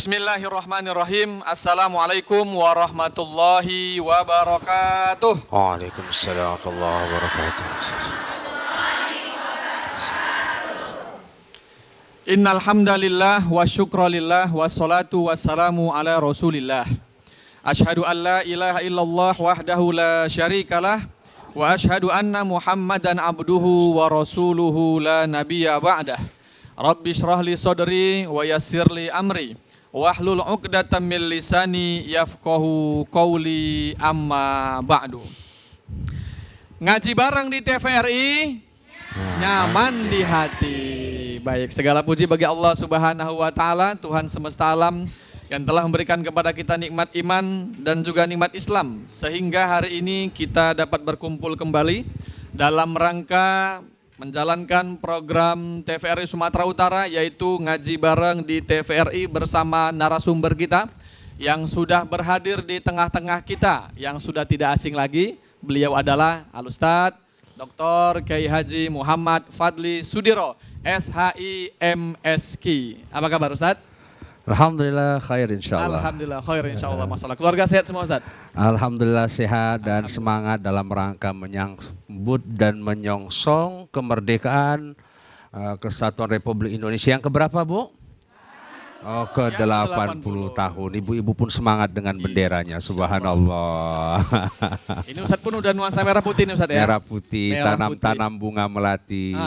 Bismillahirrahmanirrahim. Assalamualaikum warahmatullahi wabarakatuh. Waalaikumsalam warahmatullahi wabarakatuh. Innal hamdalillah wa syukralillah wassalatu wassalamu ala Rasulillah. Asyhadu an la ilaha illallah wahdahu la syarikalah wa asyhadu anna Muhammadan abduhu wa rasuluhu la nabiyya ba'dah. Rabbi shrah li sadri wa yassir li amri wahlul 'uqdatam min lisani yafqahu qawli amma ba'du. Ngaji bareng di TVRI, nyaman di hati. Baik, segala puji bagi Allah Subhanahu wa taala, Tuhan semesta alam yang telah memberikan kepada kita nikmat iman dan juga nikmat Islam sehingga hari ini kita dapat berkumpul kembali dalam rangka menjalankan program TVRI Sumatera Utara, yaitu ngaji bareng di TVRI bersama narasumber kita yang sudah berhadir di tengah-tengah kita, yang sudah tidak asing lagi. Beliau adalah Al-Ustadz Dr. Kiai Haji Muhammad Fadli Sudiro, SHI MSK. Apa kabar Ustadz? Alhamdulillah khair insyaallah. Alhamdulillah khair insyaallah. Masalah keluarga sehat semua Ustadz? Alhamdulillah sehat dan semangat dalam rangka menyambut dan menyongsong kemerdekaan Kesatuan Republik Indonesia yang keberapa Bu? Oh, ke-80 tahun. Ibu-ibu pun semangat dengan benderanya. Subhanallah. Ini Ustadz pun udah nuansa merah putih nih Ustadz ya? Merah putih, tanam bunga melati.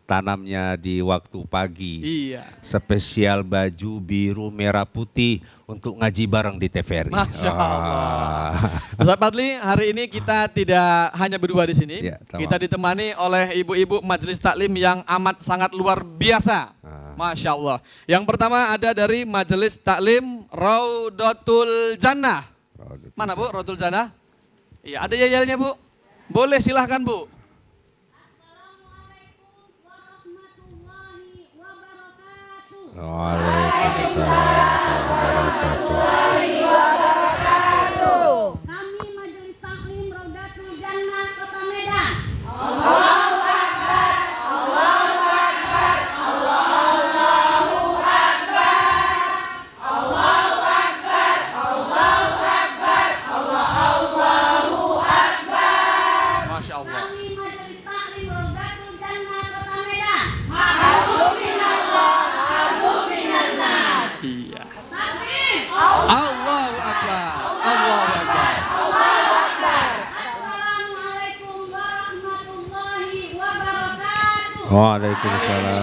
Tanamnya di waktu pagi. Iya. Spesial baju biru merah putih untuk ngaji bareng di TVRI. Masya Allah. Ustadz Fadli, hari ini kita tidak hanya berdua di sini. Ya, kita ditemani oleh ibu-ibu majelis taklim yang amat sangat luar biasa. Masya Allah. Yang pertama ada dari majelis taklim Raudatul Jannah. Mana Bu Raudatul Jannah? Iya, ada yayalnya Bu. Boleh silahkan Bu. Waalaikumsalam warahmatullahi wabarakatuh. Kami Majelis Taklim Raudatul Jannah Kota Medan. Allahu Akbar, Allahu Akbar, Allahu Akbar, Allahu Akbar, Allahu Akbar, Allahu Akbar. Masya Allah. Kami Majelis Taklim Raudatul Jannah Kota Medan. Iya. Allahu Akbar. Allahu Akbar. Allahu Akbar. Assalamualaikum warahmatullahi wabarakatuh. Waalaikumsalam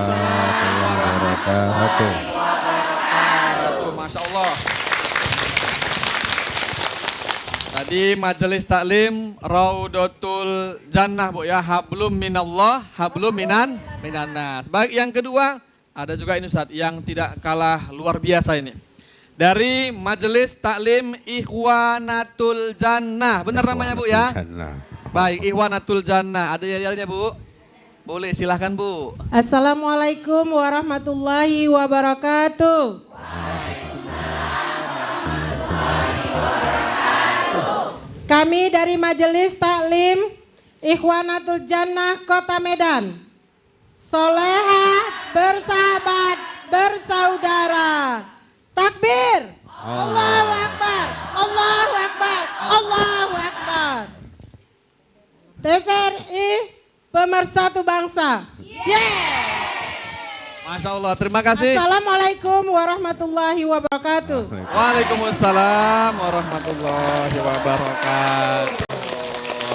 warahmatullahi wabarakatuh. Masya Allah. Tadi majelis taklim Raudatul Jannah Bu ya, hablum minallah, hablum minannas. Baik, yang kedua ada juga ini Ustaz yang tidak kalah luar biasa ini. Dari Majelis Taklim Ikhwanatul Jannah. Benar namanya Bu ya? Baik, Ikhwanatul Jannah. Ada yayalnya Bu? Boleh silahkan Bu. Assalamualaikum warahmatullahi wabarakatuh. Kami dari Majelis Taklim Ikhwanatul Jannah Kota Medan. Soleha, bersahabat, bersaudara. Takbir. Allahu Akbar, Allahu Akbar, Allahu Akbar. TVRI pemersatu bangsa. Masya Allah, terima kasih. Assalamualaikum warahmatullahi wabarakatuh. Waalaikumsalam warahmatullahi wabarakatuh.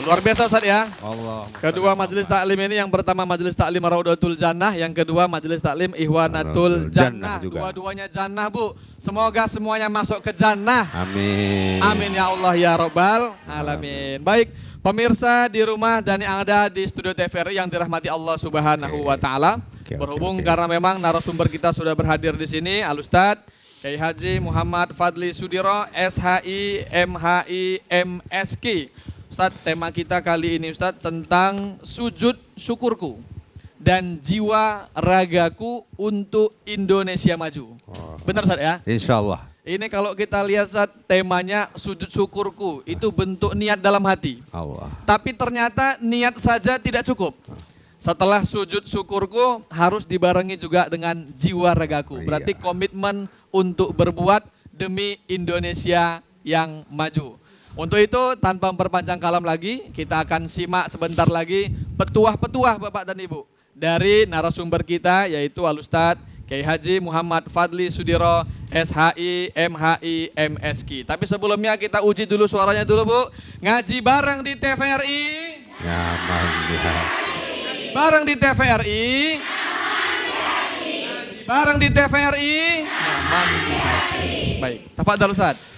Luar biasa Ustaz ya. Allah. Kedua majelis taklim ini, yang pertama majelis taklim Raudatul Jannah, yang kedua majelis taklim Ikhwanatul Jannah. Dua-duanya jannah Bu. Semoga semuanya masuk ke jannah. Amin. Amin ya Allah ya Rabbal alamin. Baik, pemirsa di rumah dan yang ada di studio TVRI yang dirahmati Allah Subhanahu wa taala. Berhubung karena memang narasumber kita sudah berhadir di sini, Al-Ustadz Kiai Haji Muhammad Fadli Sudiro, SHI MHI MSK. Ustadz, tema kita kali ini Ustadz tentang sujud syukurku dan jiwa ragaku untuk Indonesia maju. Benar Ustadz ya? Insya Allah. Ini kalau kita lihat Ustadz, temanya sujud syukurku, itu bentuk niat dalam hati. Allah. Tapi ternyata niat saja tidak cukup. Setelah sujud syukurku harus dibarengi juga dengan jiwa ragaku. Berarti komitmen untuk berbuat demi Indonesia yang maju. Untuk itu tanpa memperpanjang kalam lagi, kita akan simak sebentar lagi petuah-petuah Bapak dan Ibu dari narasumber kita, yaitu Al-Ustadz Kiai Haji Muhammad Fadli Sudiro, SHI, MHI, MSQ. Tapi sebelumnya kita uji dulu suaranya dulu Bu. Ngaji bareng di TVRI. Nyaman di hati. Bareng di TVRI. Bareng di TVRI. Nyaman di hati. Baik, tafadhal Ustaz.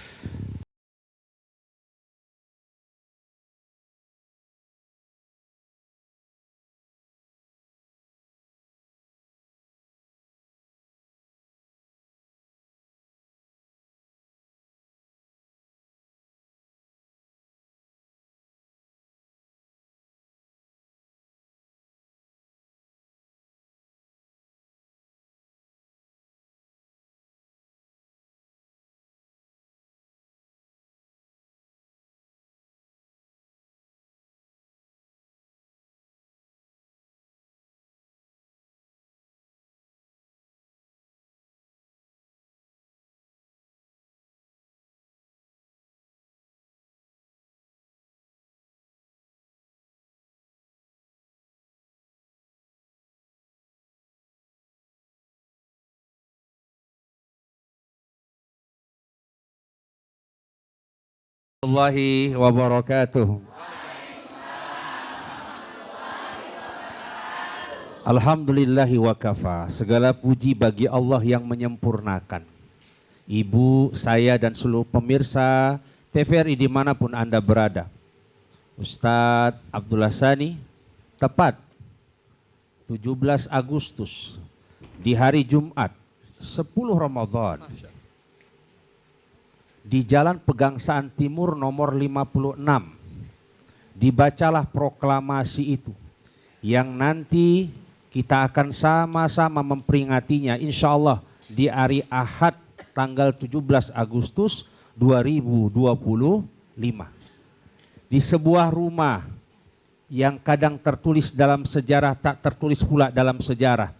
Warahmatullahi wabarakatuh. Alhamdulillahi wa kafa. Segala puji bagi Allah yang menyempurnakan. Ibu, saya dan seluruh pemirsa TVRI dimanapun Anda berada. Ustadz Abdullah Sani, tepat 17 Agustus di hari Jumat 10 Ramadan. Di Jalan Pegangsaan Timur nomor 56, dibacalah proklamasi itu yang nanti kita akan sama-sama memperingatinya insya Allah di hari Ahad tanggal 17 Agustus 2025 di sebuah rumah yang kadang tertulis dalam sejarah, tak tertulis pula dalam sejarah.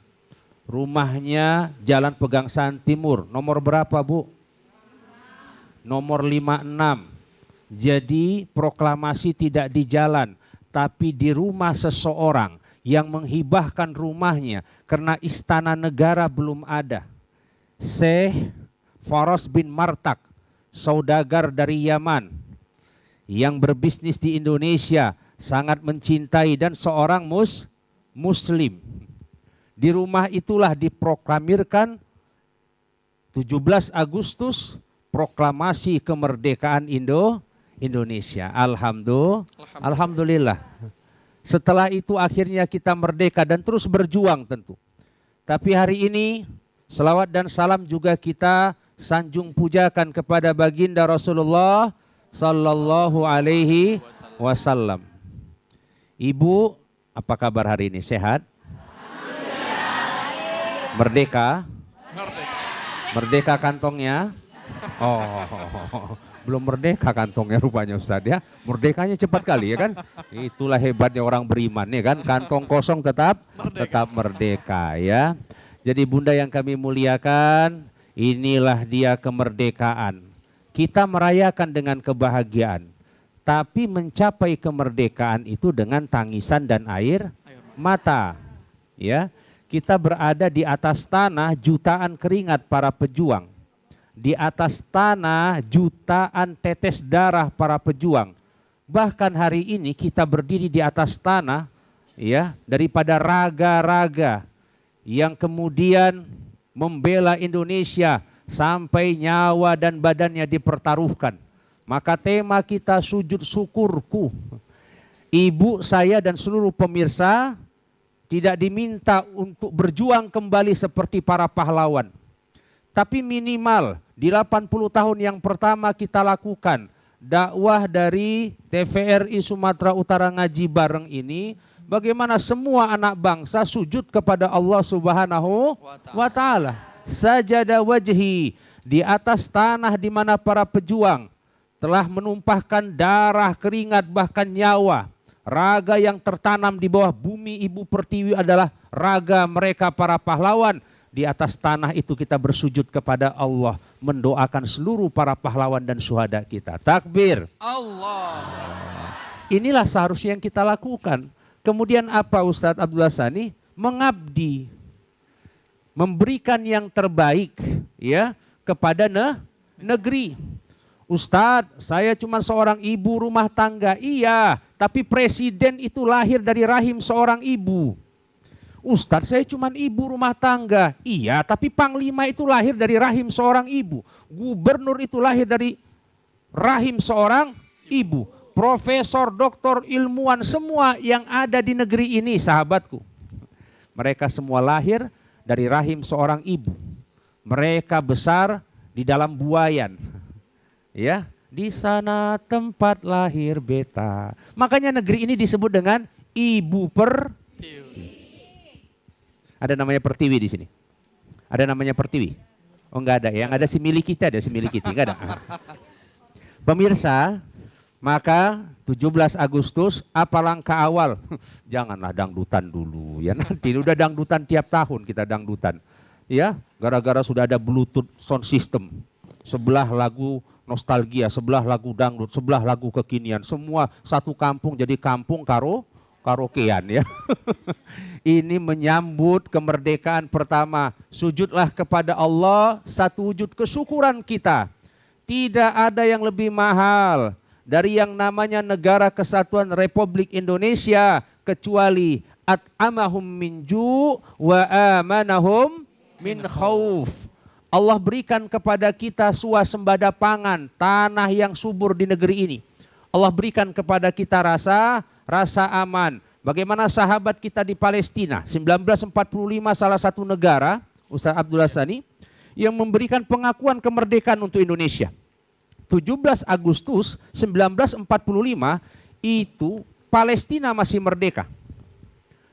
Rumahnya Jalan Pegangsaan Timur, nomor berapa Bu? Nomor 56. Jadi proklamasi tidak di jalan, tapi di rumah seseorang yang menghibahkan rumahnya karena istana negara belum ada. Syekh Faros bin Martak, saudagar dari Yaman yang berbisnis di Indonesia, sangat mencintai dan seorang muslim. Di rumah itulah diproklamirkan 17 Agustus proklamasi kemerdekaan Indonesia. Alhamdulillah. Setelah itu akhirnya kita merdeka dan terus berjuang tentu. Tapi hari ini selawat dan salam juga kita sanjung pujakan kepada baginda Rasulullah sallallahu alaihi wasallam. Ibu, apa kabar hari ini? Sehat? Merdeka? Merdeka kantongnya? Oh, belum merdeka kantongnya rupanya Ustadz ya. Merdekanya cepat kali ya kan. Itulah hebatnya orang beriman ya kan. Kantong kosong tetap merdeka ya. Jadi Bunda yang kami muliakan, inilah dia kemerdekaan. Kita merayakan dengan kebahagiaan. Tapi mencapai kemerdekaan itu dengan tangisan dan air mata. Ya, kita berada di atas tanah jutaan keringat para pejuang. Di atas tanah jutaan tetes darah para pejuang. Bahkan hari ini kita berdiri di atas tanah ya, daripada raga-raga yang kemudian membela Indonesia sampai nyawa dan badannya dipertaruhkan. Maka tema kita sujud syukurku. Ibu, saya dan seluruh pemirsa tidak diminta untuk berjuang kembali seperti para pahlawan. Tapi minimal di 80 tahun yang pertama kita lakukan dakwah dari TVRI Sumatera Utara ngaji bareng ini, bagaimana semua anak bangsa sujud kepada Allah Subhanahu wa Ta'ala. Sajada wajhi, di atas tanah di mana para pejuang telah menumpahkan darah, keringat, bahkan nyawa. Raga yang tertanam di bawah bumi Ibu Pertiwi adalah raga mereka para pahlawan. Di atas tanah itu kita bersujud kepada Allah, mendoakan seluruh para pahlawan dan syuhada kita. Takbir. Allah. Inilah seharusnya yang kita lakukan. Kemudian apa Ustadz Abdullah Sani? Mengabdi. Memberikan yang terbaik ya kepada negeri. Ustadz, saya cuma seorang ibu rumah tangga. Iya, tapi presiden itu lahir dari rahim seorang ibu. Ustadz, saya cuma ibu rumah tangga. Iya, tapi panglima itu lahir dari rahim seorang ibu. Gubernur itu lahir dari rahim seorang ibu. Profesor, doktor, ilmuwan, semua yang ada di negeri ini, sahabatku. Mereka semua lahir dari rahim seorang ibu. Mereka besar di dalam buayan. Ya, di sana tempat lahir beta. Makanya negeri ini disebut dengan Ibu Pertiwi. Ada namanya Pertiwi di sini? Ada namanya Pertiwi? Oh enggak ada, yang ada si milik kita, ada si milik kita, enggak ada. Pemirsa, maka 17 Agustus apa langkah awal? Janganlah dangdutan dulu ya, nanti udah dangdutan tiap tahun kita dangdutan. Ya, gara-gara sudah ada Bluetooth sound system. Sebelah lagu nostalgia, sebelah lagu dangdut, sebelah lagu kekinian, semua satu kampung jadi kampung karaokean ya. Ini menyambut kemerdekaan pertama. Sujudlah kepada Allah, satu wujud kesyukuran kita. Tidak ada yang lebih mahal dari yang namanya Negara Kesatuan Republik Indonesia kecuali at'amahum min ju' wa amanahum min khauf. Allah berikan kepada kita swasembada pangan, tanah yang subur di negeri ini. Allah berikan kepada kita rasa aman. Bagaimana sahabat kita di Palestina, 1945 salah satu negara, Ustaz Abdullah Sani, yang memberikan pengakuan kemerdekaan untuk Indonesia. 17 Agustus 1945 itu Palestina masih merdeka.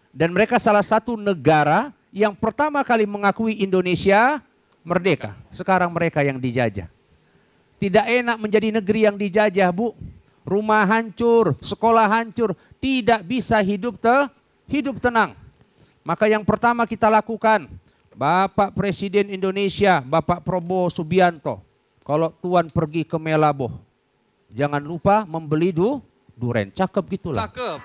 Dan mereka salah satu negara yang pertama kali mengakui Indonesia merdeka. Sekarang mereka yang dijajah. Tidak enak menjadi negeri yang dijajah, Bu. Rumah hancur, sekolah hancur, tidak bisa hidup tenang. Maka yang pertama kita lakukan, Bapak Presiden Indonesia, Bapak Prabowo Subianto, kalau Tuan pergi ke Melaboh, jangan lupa membeli duren. Cakep gitulah. Cakep.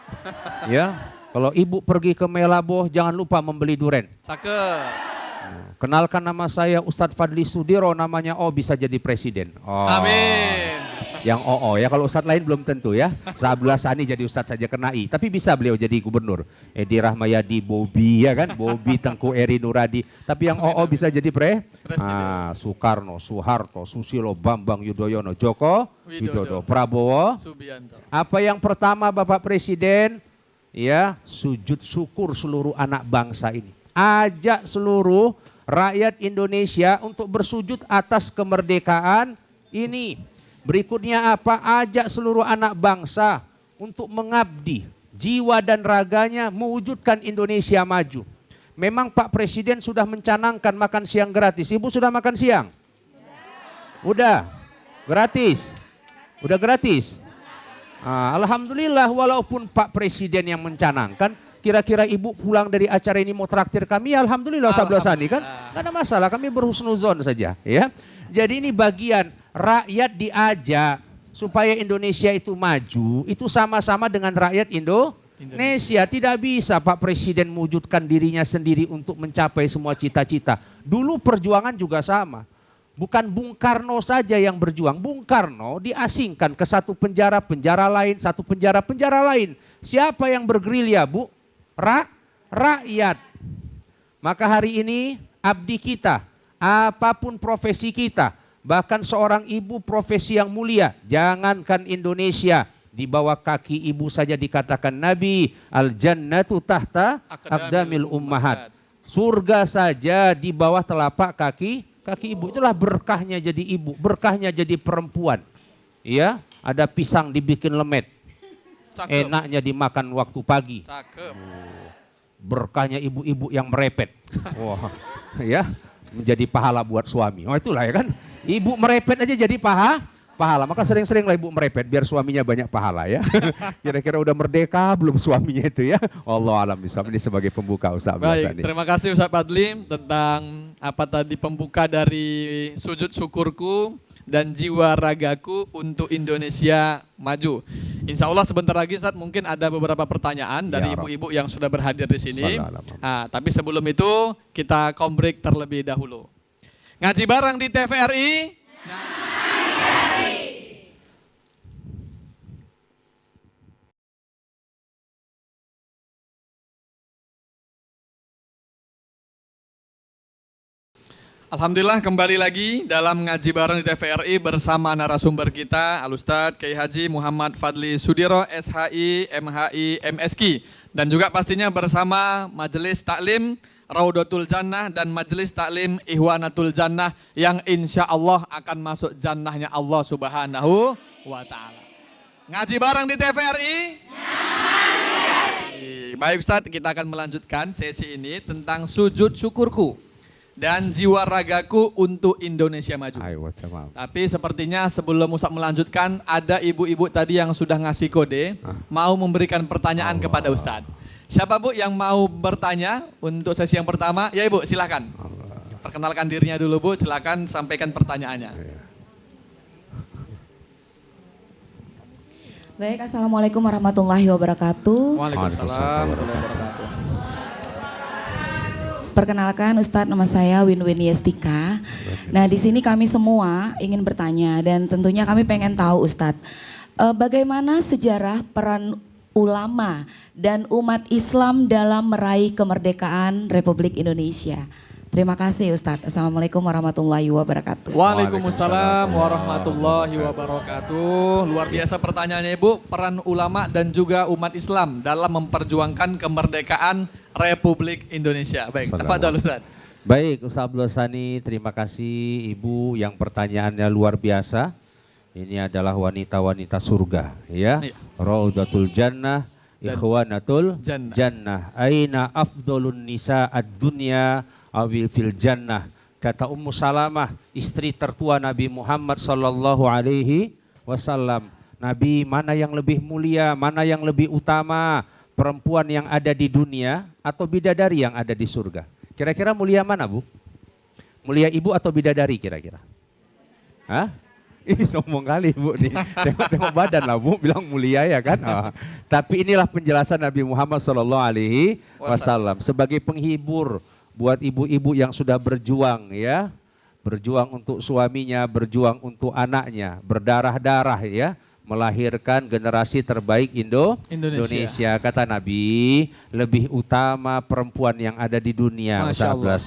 Ya, kalau Ibu pergi ke Melaboh, jangan lupa membeli duren. Cakep. Kenalkan nama saya Ustadz Fadli Sudiro, namanya bisa jadi presiden. Oh. Amin. Yang ya, kalau Ustadz lain belum tentu ya. Abdullah Sani jadi Ustadz saja kena I, tapi bisa beliau jadi gubernur. Edi Rahmayadi, Bobi ya kan, Bobi Tengku Eri Nuradi. Tapi yang bisa jadi presiden. Soekarno, Soeharto, Susilo, Bambang Yudhoyono, Joko Widodo, Prabowo Subianto. Apa yang pertama Bapak Presiden? Ya, sujud syukur seluruh anak bangsa ini. Ajak seluruh rakyat Indonesia untuk bersujud atas kemerdekaan ini. Berikutnya apa? Ajak seluruh anak bangsa untuk mengabdi jiwa dan raganya mewujudkan Indonesia maju. Memang Pak Presiden sudah mencanangkan makan siang gratis. Ibu sudah makan siang? Udah. Gratis? Udah gratis? Alhamdulillah, walaupun Pak Presiden yang mencanangkan, kira-kira Ibu pulang dari acara ini mau traktir kami, alhamdulillah Sabla Sani kan? Gak ada masalah, kami berhusnuzon saja ya. Jadi ini bagian rakyat diajak supaya Indonesia itu maju, itu sama-sama dengan rakyat Indonesia. Tidak bisa Pak Presiden mewujudkan dirinya sendiri untuk mencapai semua cita-cita. Dulu perjuangan juga sama. Bukan Bung Karno saja yang berjuang. Bung Karno diasingkan ke satu penjara lain, satu penjara lain. Siapa yang bergerilya, Bu? Rakyat. Maka hari ini abdi kita, apapun profesi kita, bahkan seorang ibu profesi yang mulia, jangankan Indonesia, di bawah kaki ibu saja dikatakan Nabi, al-jannatu tahta aqdamil ummahat. Surga saja di bawah telapak kaki ibu. Itulah berkahnya jadi ibu, berkahnya jadi perempuan. Ya, ada pisang dibikin lemet. Cakep. Enaknya dimakan waktu pagi. Cakep. Berkahnya ibu-ibu yang merepet. Wah, ya, menjadi pahala buat suami. Oh itulah ya kan. Ibu merepet aja jadi pahala. Maka sering-sering lah ibu merepet biar suaminya banyak pahala ya. Kira-kira udah merdeka belum suaminya itu ya. Allah alam bisa. Ini sebagai pembuka Ustaz Abdul Baik, Sani. terima kasih Ustaz Fadli tentang apa tadi pembuka dari sujud syukurku dan jiwa ragaku untuk Indonesia maju. Insya Allah sebentar lagi Ustaz mungkin ada beberapa pertanyaan dari Ya, ibu-ibu yang sudah berhadir di sini. Sallallahu. Tapi sebelum itu kita kombrek terlebih dahulu. Ngaji bareng di TVRI. Alhamdulillah kembali lagi dalam ngaji bareng di TVRI bersama narasumber kita Al-Ustadz Kiai Haji Muhammad Fadli Sudiro SHI, MHI, MSki dan juga pastinya bersama Majelis Taklim Raudatul Jannah dan Majelis Taklim Ihwanatul Jannah yang insya Allah akan masuk jannahnya Allah Subhanahu wa Ta'ala. Ngaji bareng di TVRI. Baik Ustadz, kita akan melanjutkan sesi ini tentang sujud syukurku dan jiwa ragaku untuk Indonesia maju. Tapi sepertinya sebelum Ustaz melanjutkan, ada ibu-ibu tadi yang sudah ngasih kode, mau memberikan pertanyaan kepada Ustaz. Siapa Bu yang mau bertanya untuk sesi yang pertama? Ya Ibu, silahkan. Perkenalkan dirinya dulu Bu, silahkan sampaikan pertanyaannya. Baik, Assalamualaikum warahmatullahi wabarakatuh. Waalaikumsalam warahmatullahi wabarakatuh. Perkenalkan Ustadz, nama saya Winwin Yestika. Nah, di sini kami semua ingin bertanya dan tentunya kami pengen tahu Ustadz, bagaimana sejarah peran ulama dan umat Islam dalam meraih kemerdekaan Republik Indonesia. Terima kasih Ustadz. Assalamualaikum warahmatullahi wabarakatuh. Waalaikumsalam warahmatullahi wabarakatuh. Luar biasa pertanyaannya Ibu, peran ulama dan juga umat Islam dalam memperjuangkan kemerdekaan Republik Indonesia. Baik, tafadhol Ustaz. Baik Ustaz Abdul Sani, terima kasih Ibu yang pertanyaannya luar biasa. Ini adalah wanita-wanita surga ya. Iya. Raudatul Jannah, Ikhwanatul Jannah. Jannah. Aina afdolun nisa ad-dunya awil fil jannah. Kata Ummu Salamah, istri tertua Nabi Muhammad sallallahu alaihi wasallam. Nabi, mana yang lebih mulia, mana yang lebih utama? Perempuan yang ada di dunia atau bidadari yang ada di surga? Kira-kira mulia mana Bu? Mulia ibu atau bidadari kira-kira? Hah? Ih sombong kali Bu nih. Tengok badan lah Bu, bilang mulia ya kan. Tapi inilah penjelasan Nabi Muhammad SAW sebagai penghibur buat ibu-ibu yang sudah berjuang ya. Berjuang untuk suaminya, berjuang untuk anaknya, berdarah-darah ya. Melahirkan generasi terbaik Indonesia. Kata Nabi, lebih utama perempuan yang ada di dunia. Masya Allah.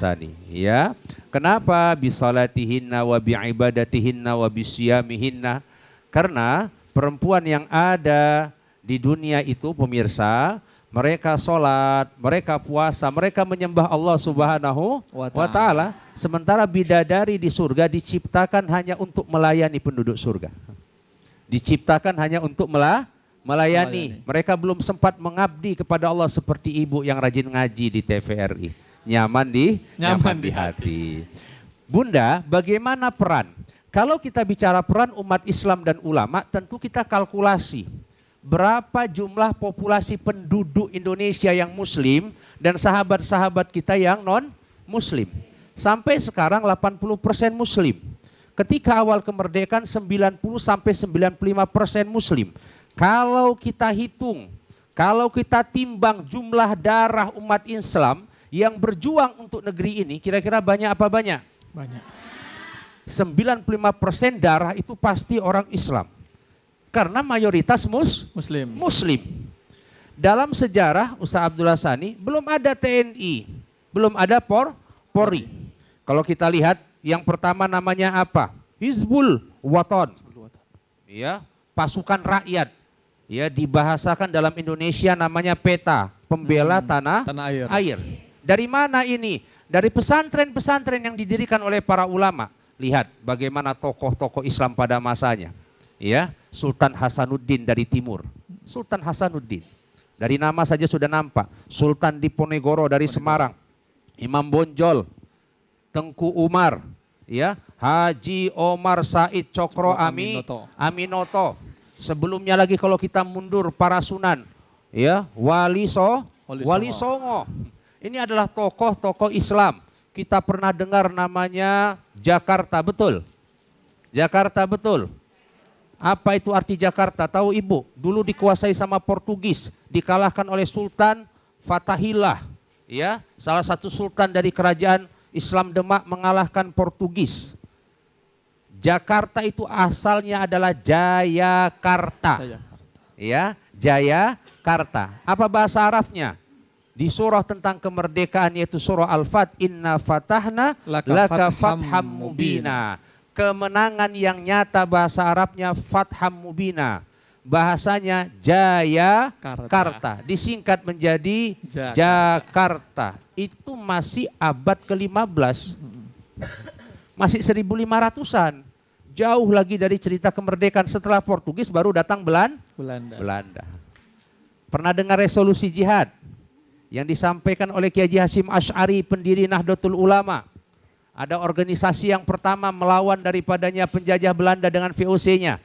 Ya. Kenapa? Bisalatihinna wa biibadatihinna wa bisyamihinna. Karena perempuan yang ada di dunia itu pemirsa, mereka sholat, mereka puasa, mereka menyembah Allah Subhanahu wa Ta'ala. Sementara bidadari di surga diciptakan hanya untuk melayani penduduk surga. Diciptakan hanya untuk melayani. Mereka belum sempat mengabdi kepada Allah seperti ibu yang rajin ngaji di TVRI. Nyaman di hati. Bunda, bagaimana peran? Kalau kita bicara peran umat Islam dan ulama, tentu kita kalkulasi. Berapa jumlah populasi penduduk Indonesia yang muslim dan sahabat-sahabat kita yang non-muslim. Sampai sekarang 80% muslim. Ketika awal kemerdekaan 90-95% muslim. Kalau kita hitung, kalau kita timbang jumlah darah umat Islam yang berjuang untuk negeri ini, kira-kira banyak apa banyak? Banyak. 95% darah itu pasti orang Islam. Karena mayoritas muslim. Dalam sejarah Ustaz Abdullah Sani, belum ada TNI, belum ada Polri. Kalau kita lihat, yang pertama namanya apa? Hizbul Wathan. Ya, pasukan rakyat. Ya, dibahasakan dalam Indonesia namanya PETA, pembela tanah air. Dari mana ini? Dari pesantren-pesantren yang didirikan oleh para ulama. Lihat bagaimana tokoh-tokoh Islam pada masanya. Ya, Sultan Hasanuddin dari timur. Sultan Hasanuddin. Dari nama saja sudah nampak. Sultan Diponegoro dari Semarang. Imam Bonjol, Tengku Umar, ya, Haji Omar Said Cokro Aminoto. Sebelumnya lagi kalau kita mundur para sunan, ya, Wali Songo. Ini adalah tokoh-tokoh Islam. Kita pernah dengar namanya Jakarta, betul? Jakarta, betul. Apa itu arti Jakarta? Tahu Ibu? Dulu dikuasai sama Portugis, dikalahkan oleh Sultan Fatahillah, ya, salah satu sultan dari kerajaan Islam Demak mengalahkan Portugis. Jakarta itu asalnya adalah Jayakarta. Ya, Jayakarta. Apa bahasa Arabnya? Di surah tentang kemerdekaan yaitu surah Al-Fat, Inna fatahna laka fatham mubina. Kemenangan yang nyata bahasa Arabnya fatham mubina. Bahasanya Jayakarta. Disingkat menjadi Jakarta. Itu masih abad ke-15. Masih 1500-an. Jauh lagi dari cerita kemerdekaan. Setelah Portugis baru datang Belanda. Pernah dengar resolusi jihad yang disampaikan oleh Kiai Haji Hasyim Asy'ari, pendiri Nahdlatul Ulama. Ada organisasi yang pertama melawan daripadanya penjajah Belanda dengan VOC-nya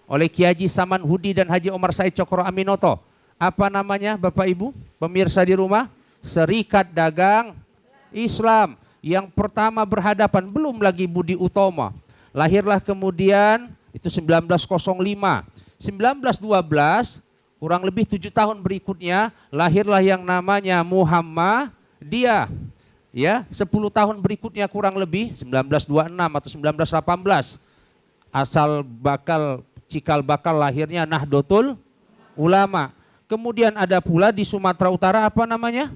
oleh Kiai Haji Saman Hudi dan Haji Omar Said Cokro Aminoto. Apa namanya Bapak Ibu, pemirsa di rumah? Serikat Dagang Islam. Yang pertama berhadapan, belum lagi Budi Utomo. Lahirlah kemudian itu 1905. 1912, kurang lebih 7 tahun berikutnya, lahirlah yang namanya Muhammadiyah. Ya, 10 tahun berikutnya kurang lebih 1926 atau 1918. Asal bakal cikal bakal lahirnya Nahdlatul Ulama. Kemudian ada pula di Sumatera Utara apa namanya?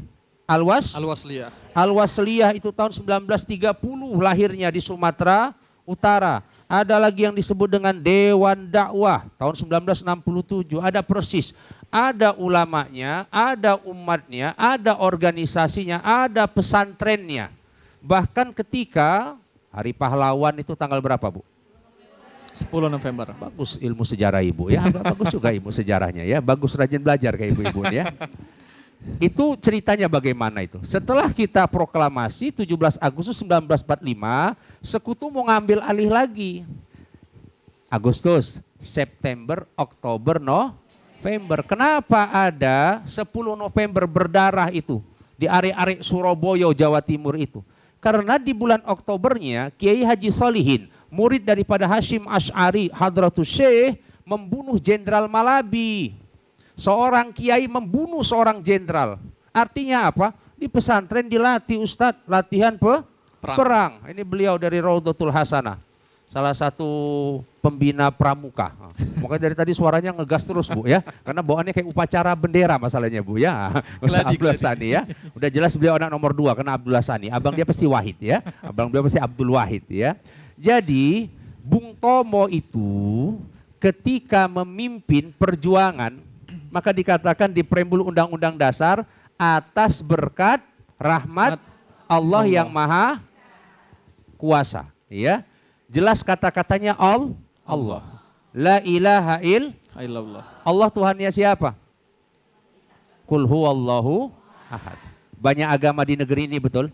Al-Wasliyah itu tahun 1930 lahirnya di Sumatera Utara. Ada lagi yang disebut dengan Dewan Dakwah tahun 1967. Ada persis. Ada ulamanya, ada umatnya, ada organisasinya, ada pesantrennya. Bahkan ketika Hari Pahlawan itu tanggal berapa, Bu? 10 November. Bagus ilmu sejarah Ibu ya. Agak bagus juga ilmu sejarahnya ya. Bagus, rajin belajar kayak ibu-ibu ya. Itu ceritanya bagaimana itu. Setelah kita proklamasi 17 Agustus 1945, sekutu mau ngambil alih lagi. Agustus, September, Oktober, November. Kenapa ada 10 November berdarah itu di arek-arek Surabaya, Jawa Timur itu? Karena di bulan Oktobernya Kiai Haji Solihin, murid daripada Hasyim Asy'ari Hadratus Syekh, membunuh Jenderal Malabi. Seorang kiai membunuh seorang jenderal. Artinya apa? Di pesantren dilatih Ustadz, latihan perang. Ini beliau dari Raudhatul Hasanah, salah satu pembina pramuka. Makanya dari tadi suaranya ngegas terus Bu ya, karena bawaannya kayak upacara bendera masalahnya Bu ya. Ustadz Abdullah Sani ya, udah jelas beliau anak nomor 2 karena Abdullah Sani. Abang dia pasti Wahid ya, abang beliau pasti Abdul Wahid ya. Jadi Bung Tomo itu ketika memimpin perjuangan, maka dikatakan di preambul Undang-Undang Dasar, atas berkat rahmat Allah yang Maha Kuasa. Ya, jelas kata-katanya Allah. La ilaha illallah. Allah Tuhannya siapa? Qul huwallahu ahad. Banyak agama di negeri ini betul.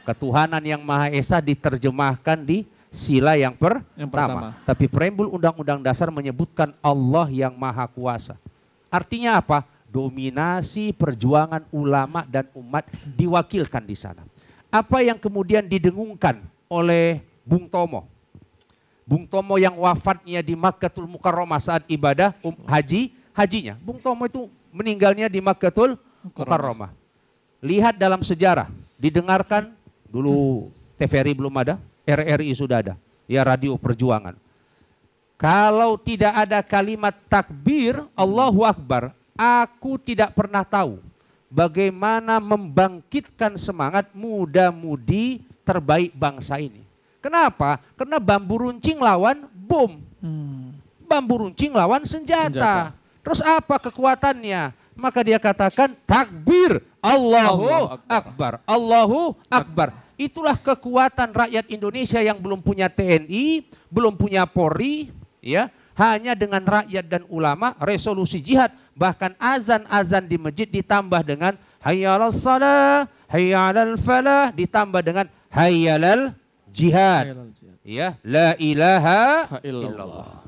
Ketuhanan yang Maha Esa diterjemahkan di sila yang pertama. Tapi preambul Undang-Undang Dasar menyebutkan Allah yang Maha Kuasa. Artinya apa? Dominasi perjuangan ulama dan umat diwakilkan di sana. Apa yang kemudian didengungkan oleh Bung Tomo? Bung Tomo yang wafatnya di Makkatul Mukarramah saat ibadah hajinya. Bung Tomo itu meninggalnya di Makkatul Mukarramah. Lihat dalam sejarah, didengarkan dulu TVRI belum ada, RRI sudah ada. Ya, radio perjuangan. Kalau tidak ada kalimat takbir, Allahu Akbar, aku tidak pernah tahu bagaimana membangkitkan semangat muda-mudi terbaik bangsa ini. Kenapa? Karena bambu runcing lawan bom. Bambu runcing lawan senjata. Terus apa kekuatannya? Maka dia katakan takbir, Allahu Akbar, Allahu Akbar. Itulah kekuatan rakyat Indonesia yang belum punya TNI, belum punya Polri, ya, hanya dengan rakyat dan ulama, resolusi jihad, bahkan azan-azan di masjid ditambah dengan hayyalal shalah, hayyalal falah, ditambah dengan hayyalal jihad. Ya, la ilaha illallah.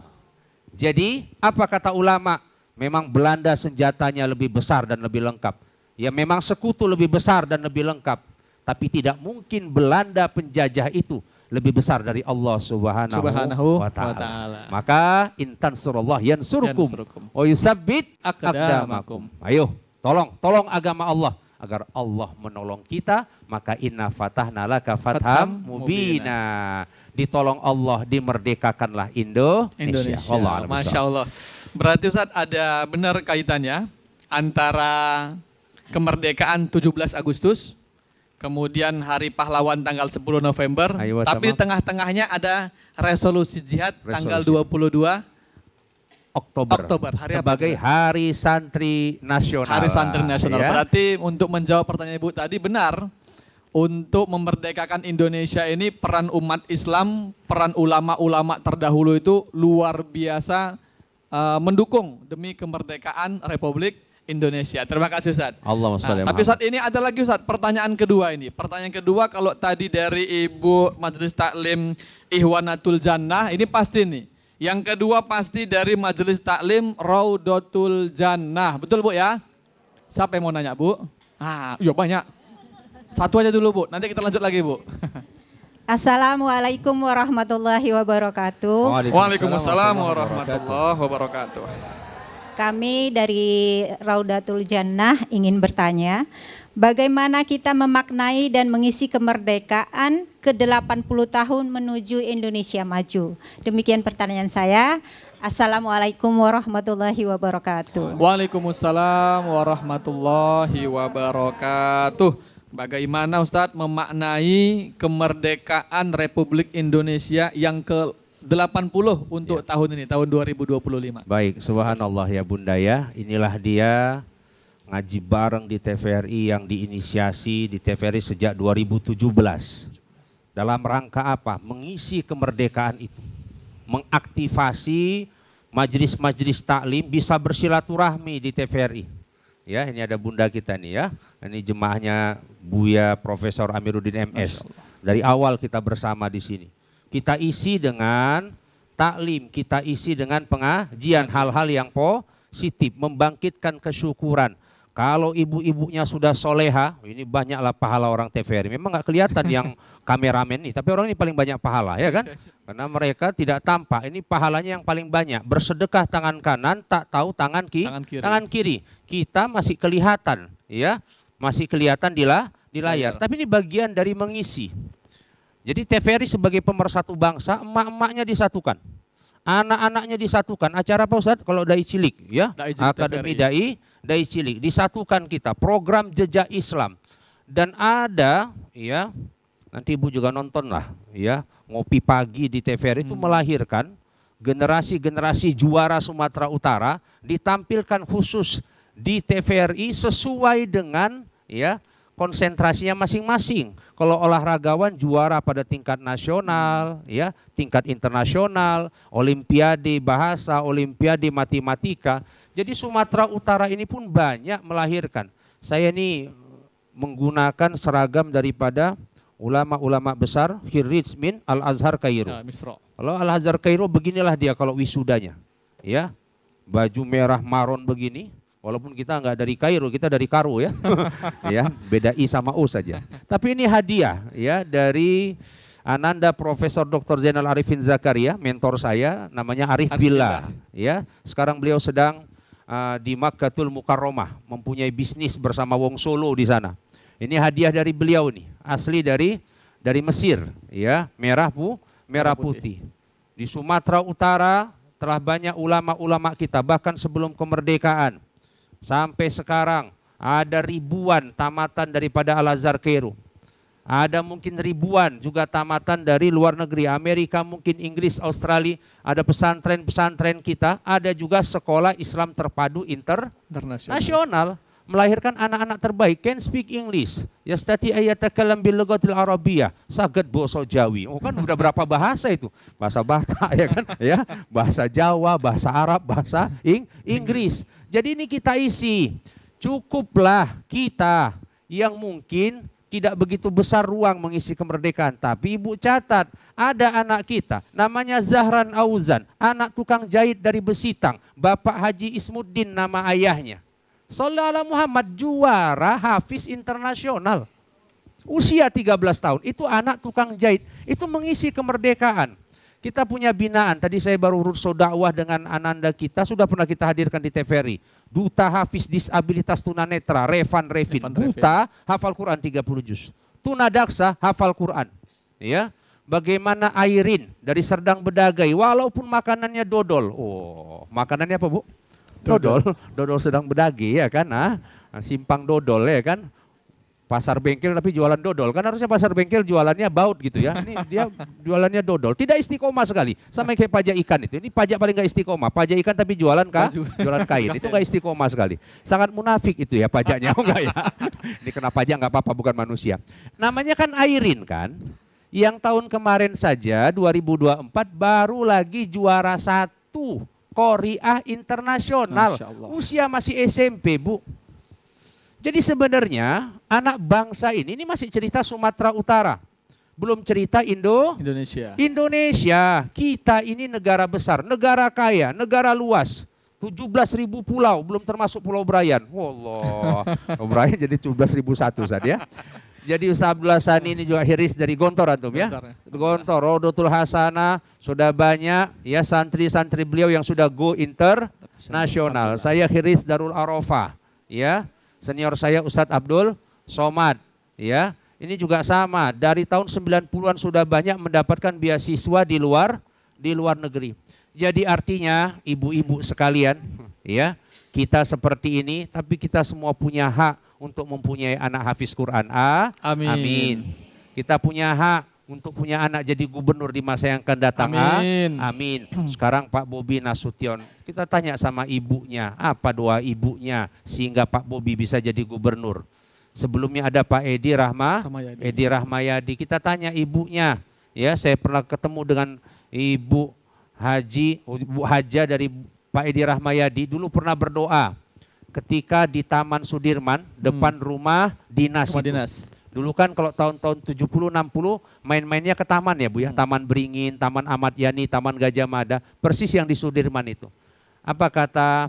Jadi apa kata ulama? Memang Belanda senjatanya lebih besar dan lebih lengkap. Ya memang sekutu lebih besar dan lebih lengkap. Tapi tidak mungkin Belanda penjajah itu lebih besar dari Allah Subhanahu wa ta'ala. Maka intan surullah yansurkum wa yusabbit aqdamakum. Ayo, tolong agama Allah agar Allah menolong kita. Maka inna fatahna laka fatham mubina. Ditolong Allah, dimerdekakanlah Indonesia. Masya Allah. Berarti Ustaz ada benar kaitannya antara kemerdekaan 17 Agustus, kemudian Hari Pahlawan tanggal 10 November, tapi di tengah-tengahnya ada resolusi jihad tanggal 22 Oktober. Hari sebagai apa? Hari Santri Nasional. Hari Santri Nasional. Ya? Berarti untuk menjawab pertanyaan Ibu tadi benar, untuk memerdekakan Indonesia ini peran umat Islam, peran ulama-ulama terdahulu itu luar biasa mendukung demi kemerdekaan Republik Indonesia. Terima kasih Ustaz. Tapi Ustaz ini ada lagi Ustaz, pertanyaan kedua ini. Pertanyaan kedua kalau tadi dari Ibu Majelis Taklim Ihwanatul Jannah, ini pasti nih. Yang kedua pasti dari Majelis Taklim Raudatul Jannah. Betul Bu ya? Siapa yang mau nanya Bu? Iya banyak. Satu aja dulu Bu, nanti kita lanjut lagi Bu. Assalamualaikum warahmatullahi wabarakatuh. Waalaikumsalam warahmatullahi wabarakatuh. Kami dari Raudatul Jannah ingin bertanya, bagaimana kita memaknai dan mengisi kemerdekaan ke-80 tahun menuju Indonesia maju? Demikian pertanyaan saya. Assalamualaikum warahmatullahi wabarakatuh. Waalaikumsalam warahmatullahi wabarakatuh. Bagaimana Ustadz memaknai kemerdekaan Republik Indonesia yang ke-80 untuk tahun ini, tahun 2025? Baik, subhanallah ya Bunda ya. Inilah dia ngaji bareng di TVRI yang diinisiasi di TVRI sejak 2017. Dalam rangka apa? Mengisi kemerdekaan itu. Mengaktifasi majelis-majelis taklim bisa bersilaturahmi di TVRI. Ya, ini ada Bunda kita nih ya. Ini jemaahnya Buya Profesor Amiruddin MS. Dari awal kita bersama di sini. Kita isi dengan taklim, kita isi dengan pengajian hal-hal yang positif, membangkitkan kesyukuran. Kalau ibu-ibunya sudah soleha, ini banyaklah pahala orang TVRI. Memang nggak kelihatan yang kameramen nih, tapi orang ini paling banyak pahala ya kan? Karena mereka tidak tampak, ini pahalanya yang paling banyak. Bersedekah tangan kanan, tak tahu tangan kiri. Kita masih kelihatan, ya, masih kelihatan di layar. Tapi ini bagian dari mengisi. Jadi TVRI sebagai pemersatu bangsa, emak-emaknya disatukan. Anak-anaknya disatukan. Acara apa Ustaz? Kalau Dai Cilik ya, Akademi Dai Cilik. Disatukan kita, program Jejak Islam. Dan ada ya, nanti Ibu juga nonton lah ya, ngopi pagi di TVRI itu melahirkan generasi-generasi juara Sumatera Utara, ditampilkan khusus di TVRI sesuai dengan ya konsentrasinya masing-masing. Kalau olahragawan juara pada tingkat nasional, ya, tingkat internasional, olimpiade bahasa, olimpiade matematika. Jadi Sumatera Utara ini pun banyak melahirkan. Saya ini menggunakan seragam daripada ulama-ulama besar Khirij min Al-Azhar Kairo. Kalau Al-Azhar Kairo beginilah dia kalau wisudanya. Ya, baju merah maron begini. Walaupun kita nggak dari Kairo, kita dari Karo ya. Ya, beda I sama U saja. Tapi ini hadiah ya dari Ananda Profesor Dr. Zainal Arifin Zakaria, mentor saya, namanya Arif Billah. Ya, sekarang beliau sedang di Makkatul Mukarramah, mempunyai bisnis bersama Wong Solo di sana. Ini hadiah dari beliau nih, asli dari Mesir, ya, merah putih. Di Sumatera Utara telah banyak ulama-ulama kita, bahkan sebelum kemerdekaan. Sampai sekarang ada ribuan tamatan daripada Al-Azhar Kairo. Ada mungkin ribuan juga tamatan dari luar negeri, Amerika, mungkin Inggris, Australia. Ada pesantren-pesantren kita, ada juga sekolah Islam terpadu internasional. Melahirkan anak-anak terbaik, can speak English. Yastati ayatakalam bil lughatil arabiyyah, saged basa Jawi. Oh kan udah berapa bahasa itu? Bahasa Batak ya kan? Ya, bahasa Jawa, bahasa Arab, bahasa Inggris. Jadi ini kita isi. Cukuplah kita yang mungkin tidak begitu besar ruang mengisi kemerdekaan. Tapi Ibu catat, ada anak kita namanya Zahran Auzan, anak tukang jahit dari Besitang, Bapak Haji Ismuddin nama ayahnya. Shallallahu alaihi Muhammad, juara hafiz internasional. Usia 13 tahun, itu anak tukang jahit, itu mengisi kemerdekaan. Kita punya binaan, tadi saya baru urus dakwah dengan ananda kita, sudah pernah kita hadirkan di TVRI. Duta Hafiz Disabilitas Tunanetra, Revan Revin. Buta, hafal Quran 30 juz. Tunadaksa, hafal Quran. Ya, bagaimana Airin dari Serdang Bedagai, walaupun makanannya dodol. Oh, makanannya apa Bu? Dodol. Dodol Serdang Bedagai ya kan, simpang dodol ya kan. Pasar bengkel tapi jualan dodol, kan harusnya pasar bengkel jualannya baut gitu ya. Ini dia jualannya dodol, tidak istiqomah sekali. Sama kayak pajak ikan itu, ini pajak paling gak istiqomah. Pajak ikan tapi jualan jualan kain, itu gak istiqomah sekali. Sangat munafik itu ya pajaknya, oh enggak ya. Ini kena pajak gak apa-apa, bukan manusia. Namanya kan Airin kan, yang tahun kemarin saja 2024 baru lagi juara 1 Qori'ah internasional. Usia masih SMP Bu. Jadi sebenarnya anak bangsa ini masih cerita Sumatera Utara. Belum cerita Indonesia. Kita ini negara besar, negara kaya, negara luas. 17.000 pulau, belum termasuk Pulau Brayan. Wallah, Pulau Brayan jadi 17.001 saja ya. Jadi Ustaz Abdullah Sani ini juga hiris dari Gontor antum ya. Gontor, Rodotul Hasanah, sudah banyak ya santri-santri beliau yang sudah go internasional. Saya hiris Darul Arafah ya. Senior saya Ustadz Abdul Somad, ya. Ini juga sama, dari tahun 90-an sudah banyak mendapatkan beasiswa di luar negeri. Jadi artinya ibu-ibu sekalian, ya, kita seperti ini, tapi kita semua punya hak untuk mempunyai anak hafiz Quran. Amin. Kita punya hak untuk punya anak jadi gubernur di masa yang akan datang. Amin. Sekarang Pak Bobi Nasution, kita tanya sama ibunya, apa doa ibunya sehingga Pak Bobi bisa jadi gubernur. Sebelumnya ada Pak Edi Rahmayadi, kita tanya ibunya. Ya, saya pernah ketemu dengan Ibu Haja dari Pak Edi Rahmayadi, dulu pernah berdoa ketika di Taman Sudirman depan rumah dinas. Dulu kan kalau tahun-tahun 70-60 main-mainnya ke taman ya Bu ya. Taman Beringin, Taman Ahmad Yani, Taman Gajah Mada. Persis yang di Sudirman itu. Apa kata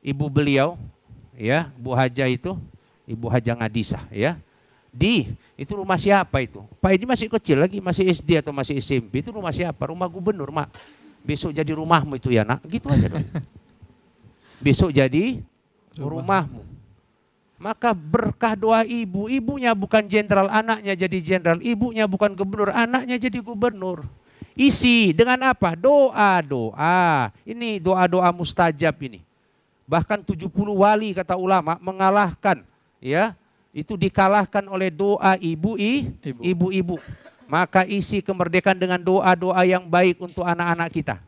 ibu beliau ya, Bu Haja itu, Ibu Haja Ngadisah ya. Itu rumah siapa itu? Pak ini masih kecil lagi, masih SD atau masih SMP. Itu rumah siapa? Rumah gubernur, Mak. Besok jadi rumahmu itu ya nak. Gitu aja dong. Besok jadi rumahmu. Maka berkah doa ibu, ibunya bukan jenderal, anaknya jadi jenderal, ibunya bukan gubernur, anaknya jadi gubernur. Isi dengan apa? Doa-doa. Ini doa-doa mustajab ini. Bahkan 70 wali kata ulama mengalahkan, ya, itu dikalahkan oleh doa ibu-ibu. Maka isi kemerdekaan dengan doa-doa yang baik untuk anak-anak kita.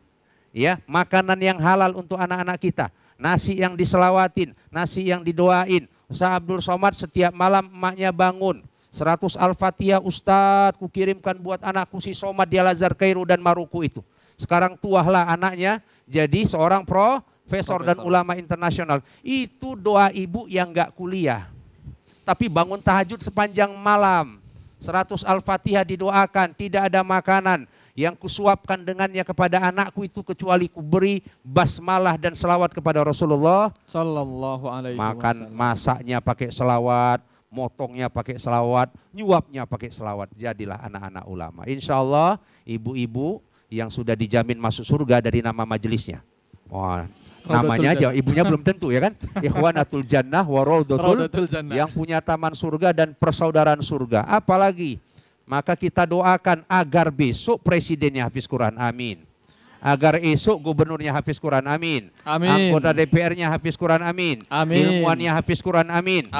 Ya, makanan yang halal untuk anak-anak kita. Nasi yang diselawatin, nasi yang didoain. Ustaz Abdul Somad setiap malam emaknya bangun 100 Al-Fatihah, Ustadz kukirimkan buat anakku si Somad di Al-Azhar Kairo dan Maruku itu. Sekarang tuahlah anaknya jadi seorang profesor dan ulama internasional. Itu doa ibu yang gak kuliah. Tapi bangun tahajud sepanjang malam. 100 Al-Fatihah didoakan, tidak ada makanan yang kusuapkan dengannya kepada anakku itu kecuali kuberi basmalah dan selawat kepada Rasulullah sallallahu alaihi wasallam. Makan masaknya pakai selawat, motongnya pakai selawat, nyuapnya pakai selawat. Jadilah anak-anak ulama. Insya Allah ibu-ibu yang sudah dijamin masuk surga dari nama majelisnya. Wah, namanya aja ibunya belum tentu ya kan. Ikhwanatul Jannah wa Raudhatul Jannah, yang punya taman surga dan persaudaraan surga. Apalagi maka kita doakan agar besok presidennya hafiz Quran, amin. Agar esok gubernurnya hafiz Quran, amin. Anggota DPR-nya hafiz Quran, amin. Ilmuwannya hafiz Quran, amin.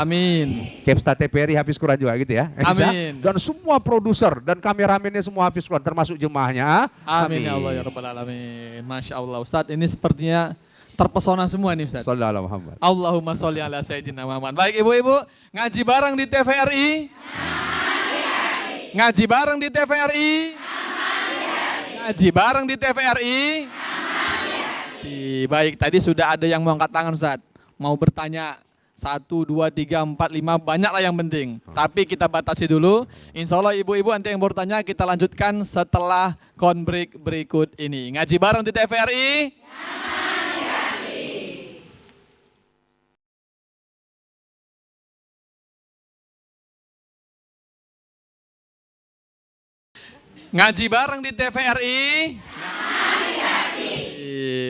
Kepsta TPRI hafiz Quran juga gitu ya. Amin. Dan semua produser dan kameramennya semua hafiz Quran termasuk jemaahnya. Amin ya Allah ya Rabbal Alamin. Masya Allah Ustadz, ini sepertinya terpesona semua nih Ustadz. Sallallahu Muhammad. Allahumma sholli ala sayyidina Muhammad. Baik ibu-ibu, ngaji bareng di TVRI. Ngaji bareng di TVRI. Ngaji bareng di TVRI. Baik, tadi sudah ada yang mau angkat tangan Ustaz. Mau bertanya 1, 2, 3, 4, 5, banyak lah yang penting. Tapi kita batasi dulu. Insya Allah ibu-ibu nanti yang bertanya kita lanjutkan setelah konbreak berikut ini. Ngaji bareng di TVRI. Ngaji bareng di TVRI.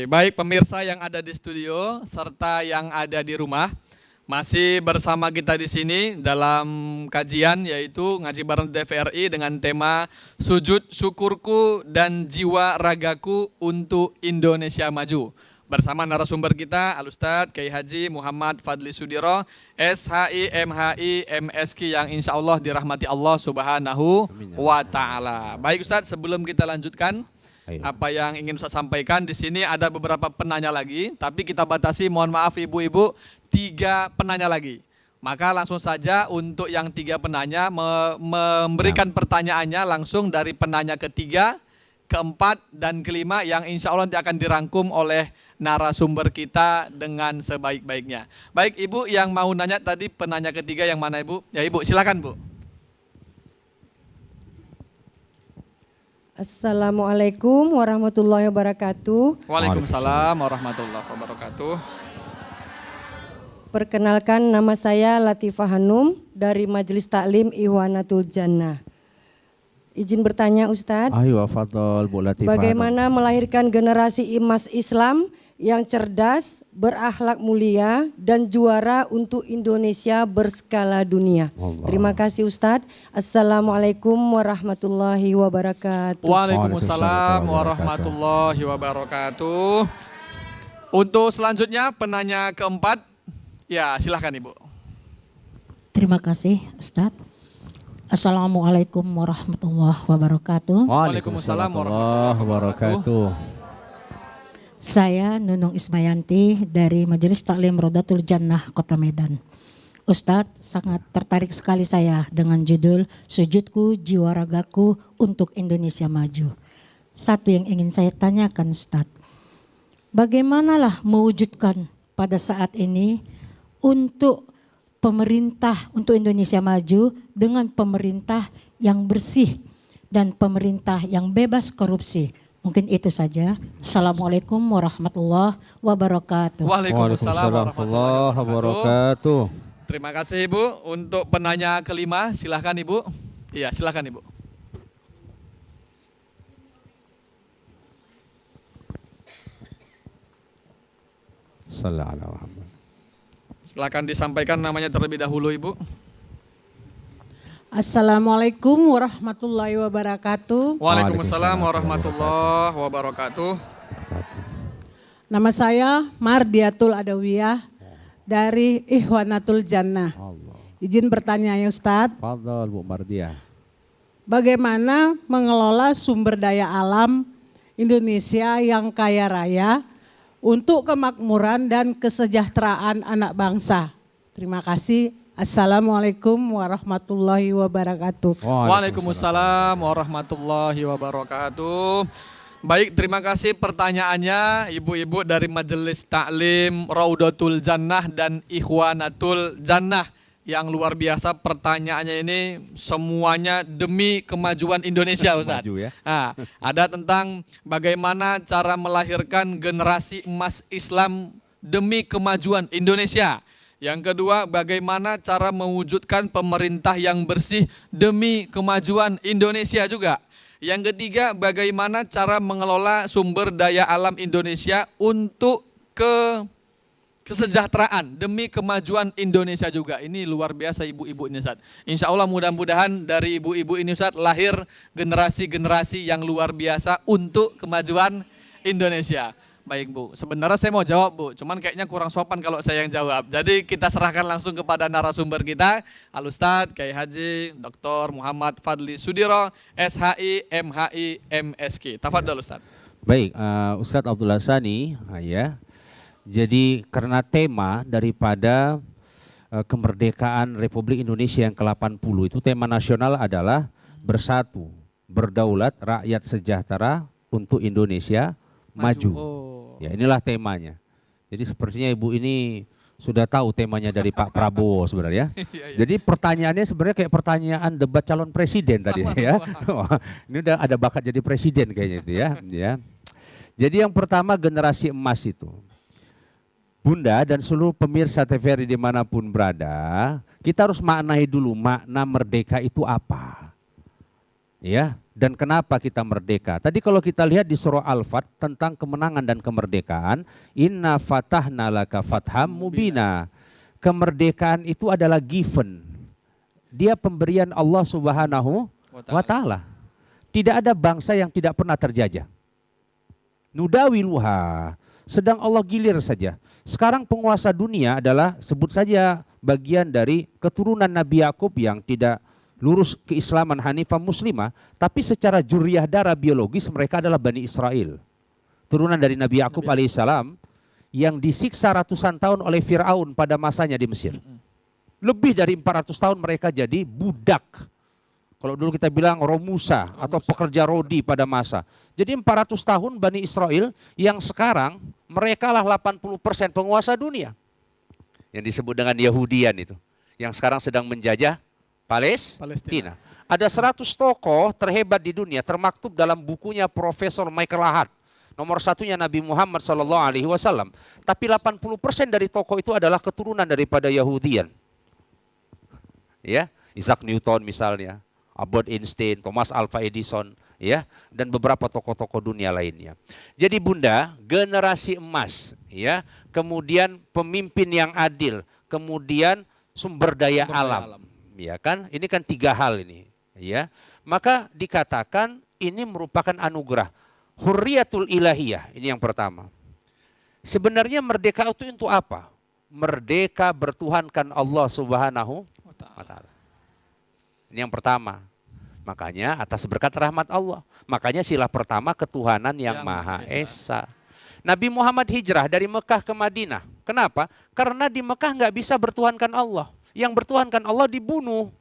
Baik pemirsa yang ada di studio serta yang ada di rumah, masih bersama kita di sini dalam kajian yaitu ngaji bareng di TVRI dengan tema Sujud Syukurku dan Jiwa Ragaku untuk Indonesia Maju. Bersama narasumber kita Al-Ustadz Kiai Haji Muhammad Fadli Sudiro, SHI, MHI, MSK yang insya Allah dirahmati Allah Subhanahu wa Ta'ala. Baik Ustadz, sebelum kita lanjutkan apa yang ingin Ustadz sampaikan, di sini ada beberapa penanya lagi, tapi kita batasi, mohon maaf ibu-ibu, 3 penanya lagi. Maka langsung saja untuk yang 3 penanya memberikan pertanyaannya langsung dari penanya ketiga, keempat, dan kelima yang insya Allah nanti akan dirangkum oleh narasumber kita dengan sebaik-baiknya. Baik Ibu yang mau nanya tadi penanya ketiga yang mana Ibu? Ya Ibu silakan Bu. Assalamualaikum warahmatullahi wabarakatuh. Waalaikumsalam warahmatullahi wabarakatuh. Perkenalkan nama saya Latifah Hanum dari Majelis Taklim Ihwanatul Jannah. Izin bertanya Ustadz, Ayo, fadhol Bu Latifah. bagaimana melahirkan generasi emas Islam yang cerdas, berakhlak mulia, dan juara untuk Indonesia berskala dunia? Allah. Terima kasih Ustadz. Assalamualaikum warahmatullahi wabarakatuh. Waalaikumsalam warahmatullahi wabarakatuh. Untuk selanjutnya penanya keempat, ya silahkan Ibu. Terima kasih Ustadz. Assalamualaikum warahmatullahi wabarakatuh. Waalaikumsalam warahmatullahi wabarakatuh. Saya Nunung Ismayanti dari Majelis Taklim Raudatul Jannah Kota Medan. Ustadz, sangat tertarik sekali saya dengan judul Sujudku Jiwa Ragaku untuk Indonesia Maju. Satu yang ingin saya tanyakan Ustadz, bagaimanalah mewujudkan pada saat ini untuk pemerintah untuk Indonesia Maju dengan pemerintah yang bersih dan pemerintah yang bebas korupsi. Mungkin itu saja. Assalamualaikum warahmatullahi wabarakatuh. Waalaikumsalam warahmatullahi wabarakatuh. wabarakatuh. Terima kasih Ibu. Untuk penanya kelima silahkan Ibu. Iya silahkan Ibu. Sallallahu alaihi wasallam. Silakan disampaikan namanya terlebih dahulu Ibu. Assalamualaikum warahmatullahi wabarakatuh. Waalaikumsalam warahmatullahi wabarakatuh. Nama saya Mardiatul Adawiyah dari Ihwanatul Jannah. Allah. Izin bertanya ya Ustadz, Fadhol Bu Mardiah. bagaimana mengelola sumber daya alam Indonesia yang kaya raya untuk kemakmuran dan kesejahteraan anak bangsa? Terima kasih. Assalamualaikum warahmatullahi wabarakatuh. Waalaikumsalam warahmatullahi wabarakatuh. Baik, terima kasih pertanyaannya ibu-ibu dari Majelis Taklim Raudatul Jannah dan Ikhwanatul Jannah. Yang luar biasa pertanyaannya ini semuanya demi kemajuan Indonesia Ustaz. Maju ya. Nah, ada tentang bagaimana cara melahirkan generasi emas Islam demi kemajuan Indonesia. Yang kedua, bagaimana cara mewujudkan pemerintah yang bersih demi kemajuan Indonesia juga. Yang ketiga, bagaimana cara mengelola sumber daya alam Indonesia untuk kesejahteraan demi kemajuan Indonesia juga. Ini luar biasa ibu-ibu ini Ustaz. Insya Allah mudah-mudahan dari ibu-ibu ini Ustaz lahir generasi-generasi yang luar biasa untuk kemajuan Indonesia. Baik Bu, sebenarnya saya mau jawab Bu, cuman kayaknya kurang sopan kalau saya yang jawab. Jadi kita serahkan langsung kepada narasumber kita, Al-Ustadz Kiai Haji Dr. Muhammad Fadli Sudiro, SHI, MHI, MSK. Tafadhol Ustadz. Baik, Ustadz Abdullah Sani, ya. Jadi karena tema daripada kemerdekaan Republik Indonesia yang ke-80 itu tema nasional adalah bersatu, berdaulat, rakyat sejahtera untuk Indonesia maju. Oh. Ya, inilah temanya. Jadi sepertinya Ibu ini sudah tahu temanya dari Pak Prabowo sebenarnya. Jadi pertanyaannya sebenarnya kayak pertanyaan debat calon presiden tadi ya. Wah, ini udah ada bakat jadi presiden kayaknya itu ya. Jadi yang pertama generasi emas itu. Bunda dan seluruh pemirsa TVRI dimanapun berada, kita harus maknai dulu makna merdeka itu apa. Ya, dan kenapa kita merdeka? Tadi kalau kita lihat di surah Al-Fat tentang kemenangan dan kemerdekaan, inna fatahna laka fatham mubina. Kemerdekaan itu adalah given. Dia pemberian Allah Subhanahu wa taala. Tidak ada bangsa yang tidak pernah terjajah. Nudawiluha, sedang Allah gilir saja. Sekarang penguasa dunia adalah sebut saja bagian dari keturunan Nabi Yakub yang tidak lurus keislaman Hanifah Muslimah, tapi secara juriyah darah biologis mereka adalah Bani Israel. Turunan dari Nabi Yakub alaihissalam yang disiksa ratusan tahun oleh Fir'aun pada masanya di Mesir. Lebih dari 400 tahun mereka jadi budak. Kalau dulu kita bilang romusa atau pekerja rodi pada masa. Jadi 400 tahun Bani Israel yang sekarang mereka lah 80% penguasa dunia. Yang disebut dengan Yahudian itu. Yang sekarang sedang menjajah Palestina. Ada 100 tokoh terhebat di dunia termaktub dalam bukunya Profesor Michael Lahad. Nomor satunya Nabi Muhammad SAW. Tapi 80% dari tokoh itu adalah keturunan daripada Yahudian. Ya, Isaac Newton misalnya, Albert Einstein, Thomas Alva Edison, ya, dan beberapa tokoh-tokoh dunia lainnya. Jadi Bunda, generasi emas, ya, kemudian pemimpin yang adil, kemudian sumber daya alam. Ya kan, ini kan 3 hal ini, ya. Maka dikatakan ini merupakan anugerah hurriyatul ilahiyah, ini yang pertama. Sebenarnya merdeka itu untuk apa? Merdeka bertuhankan Allah Subhanahu wa taala. Ini yang pertama. Makanya atas berkat rahmat Allah. Makanya sila pertama ketuhanan yang Maha Esa. Nabi Muhammad hijrah dari Mekah ke Madinah. Kenapa? Karena di Mekah nggak bisa bertuhankan Allah. Yang bertuhankan Allah dibunuh,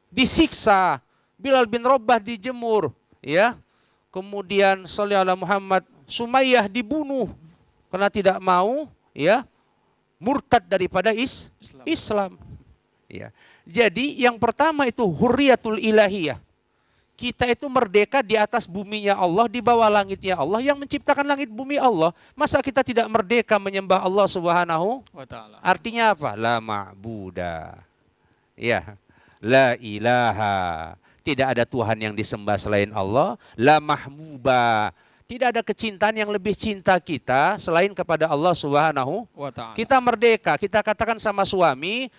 disiksa. Bilal bin Rabah dijemur, ya. Kemudian sholli ala Muhammad, Sumayyah dibunuh karena tidak mau, ya, murtad daripada Islam. Ya. Jadi yang pertama itu hurriyatul ilahiyah. Kita itu merdeka di atas buminya Allah, di bawah langitnya Allah, yang menciptakan langit bumi Allah. Masa kita tidak merdeka menyembah Allah Subhanahu wa taala? Artinya apa? La ma'buda. Ya. La ilaha. Tidak ada Tuhan yang disembah selain Allah. La mahbuba. Tidak ada kecintaan yang lebih cinta kita selain kepada Allah Subhanahu wa taala. Kita merdeka, kita katakan sama suami,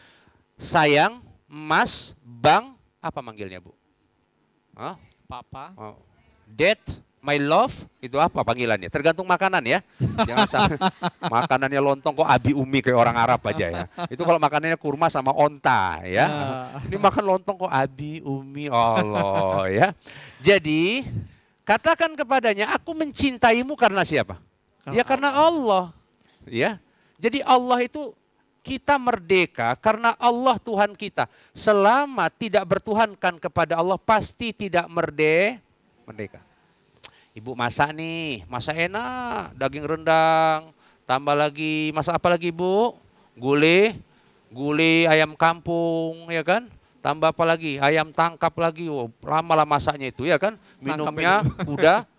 sayang, mas, bang, apa manggilnya, Bu? Huh? Papa. Oh. Dad, my love, itu apa panggilannya? Tergantung makanan ya. Jangan sampai makanannya lontong kok abi umi kayak orang Arab aja ya. Itu kalau makanannya kurma sama onta ya. Ini makan lontong kok abi umi, Allah ya. Jadi katakan kepadanya, aku mencintaimu karena siapa? Ya karena Allah. Ya. Jadi Allah itu, kita merdeka karena Allah Tuhan kita. Selama tidak bertuhankan kepada Allah, pasti tidak merdeka. Ibu masak nih, masak enak, daging rendang, tambah lagi, masak apa lagi Bu? Gulai ayam kampung, ya kan? Tambah apa lagi? Ayam tangkap lagi. Oh, lama lah masaknya itu, ya kan? Minumnya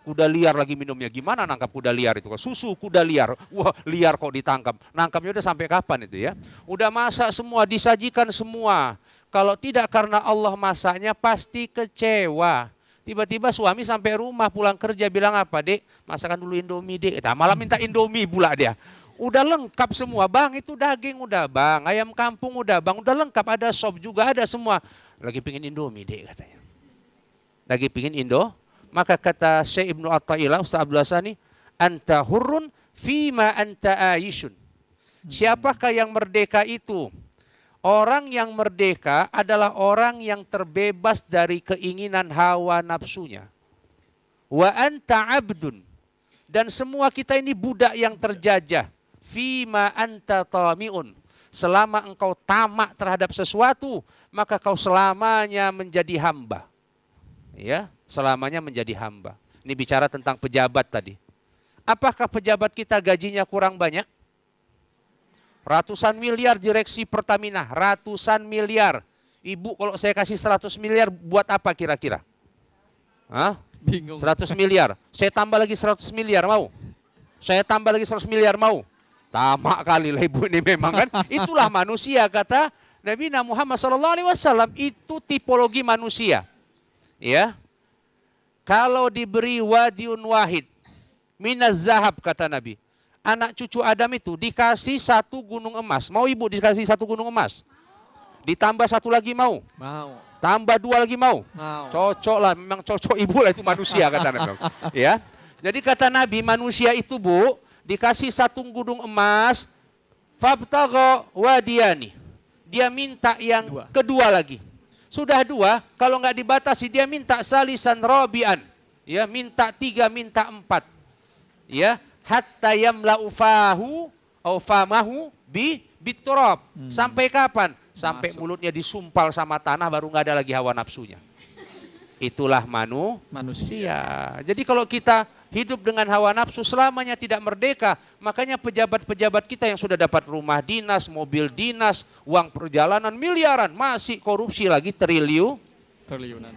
kuda liar lagi minumnya. Gimana nangkap kuda liar itu? Susu kuda liar. Wah, liar kok ditangkap. Nangkapnya udah sampai kapan itu ya? Udah masak semua, disajikan semua. Kalau tidak karena Allah masaknya, pasti kecewa. Tiba-tiba suami sampai rumah pulang kerja bilang apa? Dek, masakan dulu Indomie, Dek. Malah minta Indomie pula dia. Udah lengkap semua, Bang, itu daging udah, Bang, ayam kampung udah, Bang, udah lengkap, ada sop juga, ada semua. Lagi pingin Indomie, Dek, katanya. Lagi pingin Indo. Maka kata Syekh Ibnu Athaillah, Ustaz Abdul Hasani, anta hurrun fima anta aishun. Siapakah yang merdeka itu? Orang yang merdeka adalah orang yang terbebas dari keinginan hawa nafsunya. Wa anta abdun. Dan semua kita ini budak yang terjajah. Fima anta tamiun. Selama engkau tamak terhadap sesuatu, maka kau selamanya menjadi hamba. Ya, selamanya menjadi hamba. Ini bicara tentang pejabat tadi. Apakah pejabat kita gajinya kurang banyak? Ratusan miliar direksi Pertamina, ratusan miliar. Ibu kalau saya kasih 100 miliar buat apa kira-kira? Hah? Bingung. 100 miliar. Saya tambah lagi 100 miliar mau? Saya tambah lagi 100 miliar mau? Tamak kali lah ibu ini memang kan. Itulah manusia kata Nabi Muhammad SAW. Itu tipologi manusia. Ya. Kalau diberi wadiun wahid minaz zahab kata Nabi. Anak cucu Adam itu dikasih 1 gunung emas. Mau ibu dikasih 1 gunung emas? Ditambah 1 lagi mau? Mau. Tambah 2 lagi mau? Mau. Cocok lah, memang cocok ibu lah itu manusia kata Nabi. Ya. Jadi kata Nabi manusia itu bu dikasih 1 gunung emas, fabtagha wadiyani. Dia minta yang kedua lagi. Sudah 2, kalau nggak dibatasi dia minta salisan rabian. Ya, minta 3, minta 4. Ya, hatta yamla'u fahu au famahu biturab. Sampai kapan? Sampai mulutnya disumpal sama tanah baru nggak ada lagi hawa nafsunya. Itulah manusia. Jadi kalau kita hidup dengan hawa nafsu selamanya tidak merdeka. Makanya pejabat-pejabat kita yang sudah dapat rumah dinas, mobil dinas, uang perjalanan miliaran, masih korupsi lagi triliunan.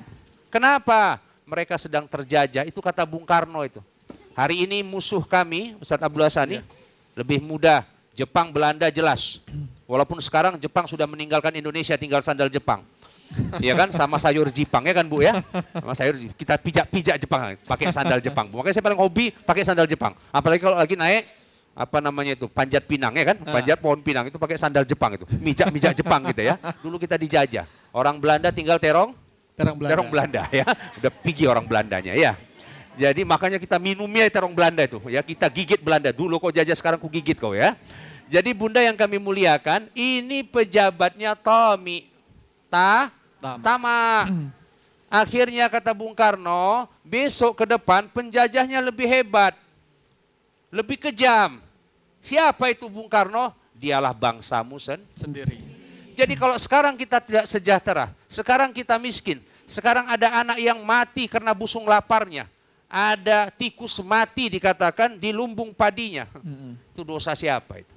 Kenapa? Mereka sedang terjajah. Itu kata Bung Karno itu. Hari ini musuh kami, Ustadz Abdul Hasani, lebih mudah. Jepang, Belanda jelas. Walaupun sekarang Jepang sudah meninggalkan Indonesia, tinggal sandal Jepang. Iya kan, sama sayur Jepang ya kan Bu ya. Sama sayur kita pijak-pijak Jepang, pakai sandal Jepang. Bu. Makanya saya paling hobi pakai sandal Jepang. Apalagi kalau lagi naik apa namanya itu, panjat pinang ya kan, panjat pohon pinang itu pakai sandal Jepang itu, mijak-mijak Jepang gitu ya. Dulu kita dijajah. Orang Belanda tinggal terong Belanda ya. Udah pergi orang Belandanya ya. Jadi makanya kita minumnya terong Belanda itu ya, kita gigit Belanda. Dulu kau jajah, sekarang ku gigit kau ya. Jadi bunda yang kami muliakan, ini pejabatnya tamak. Akhirnya kata Bung Karno, besok ke depan penjajahnya lebih hebat, lebih kejam. Siapa itu Bung Karno? Dialah bangsamu sendiri. Jadi kalau sekarang kita tidak sejahtera, sekarang kita miskin, sekarang ada anak yang mati karena busung laparnya, ada tikus mati dikatakan di lumbung padinya. Itu dosa siapa itu?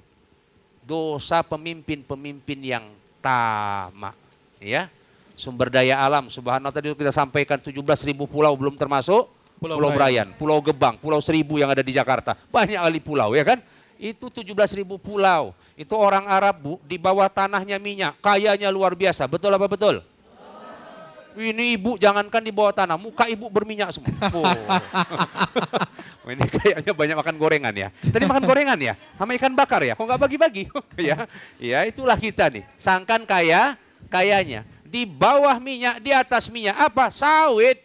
Dosa pemimpin-pemimpin yang tamak. Ya, sumber daya alam, subhanallah tadi kita sampaikan 17.000 pulau belum termasuk Pulau Brayan, Pulau Gebang, Pulau Seribu yang ada di Jakarta. Banyak kali pulau ya kan? Itu 17.000 pulau. Itu orang Arab Bu, di bawah tanahnya minyak, kayanya luar biasa. Betul apa betul? Ini ibu jangankan di bawah tanah, muka ibu berminyak semua. Oh. Ini kayaknya banyak makan gorengan ya. Tadi makan gorengan ya, sama ikan bakar ya. Kok nggak bagi-bagi? Ya, itulah kita nih. Sangkan kayanya di bawah minyak, di atas minyak apa? Sawit.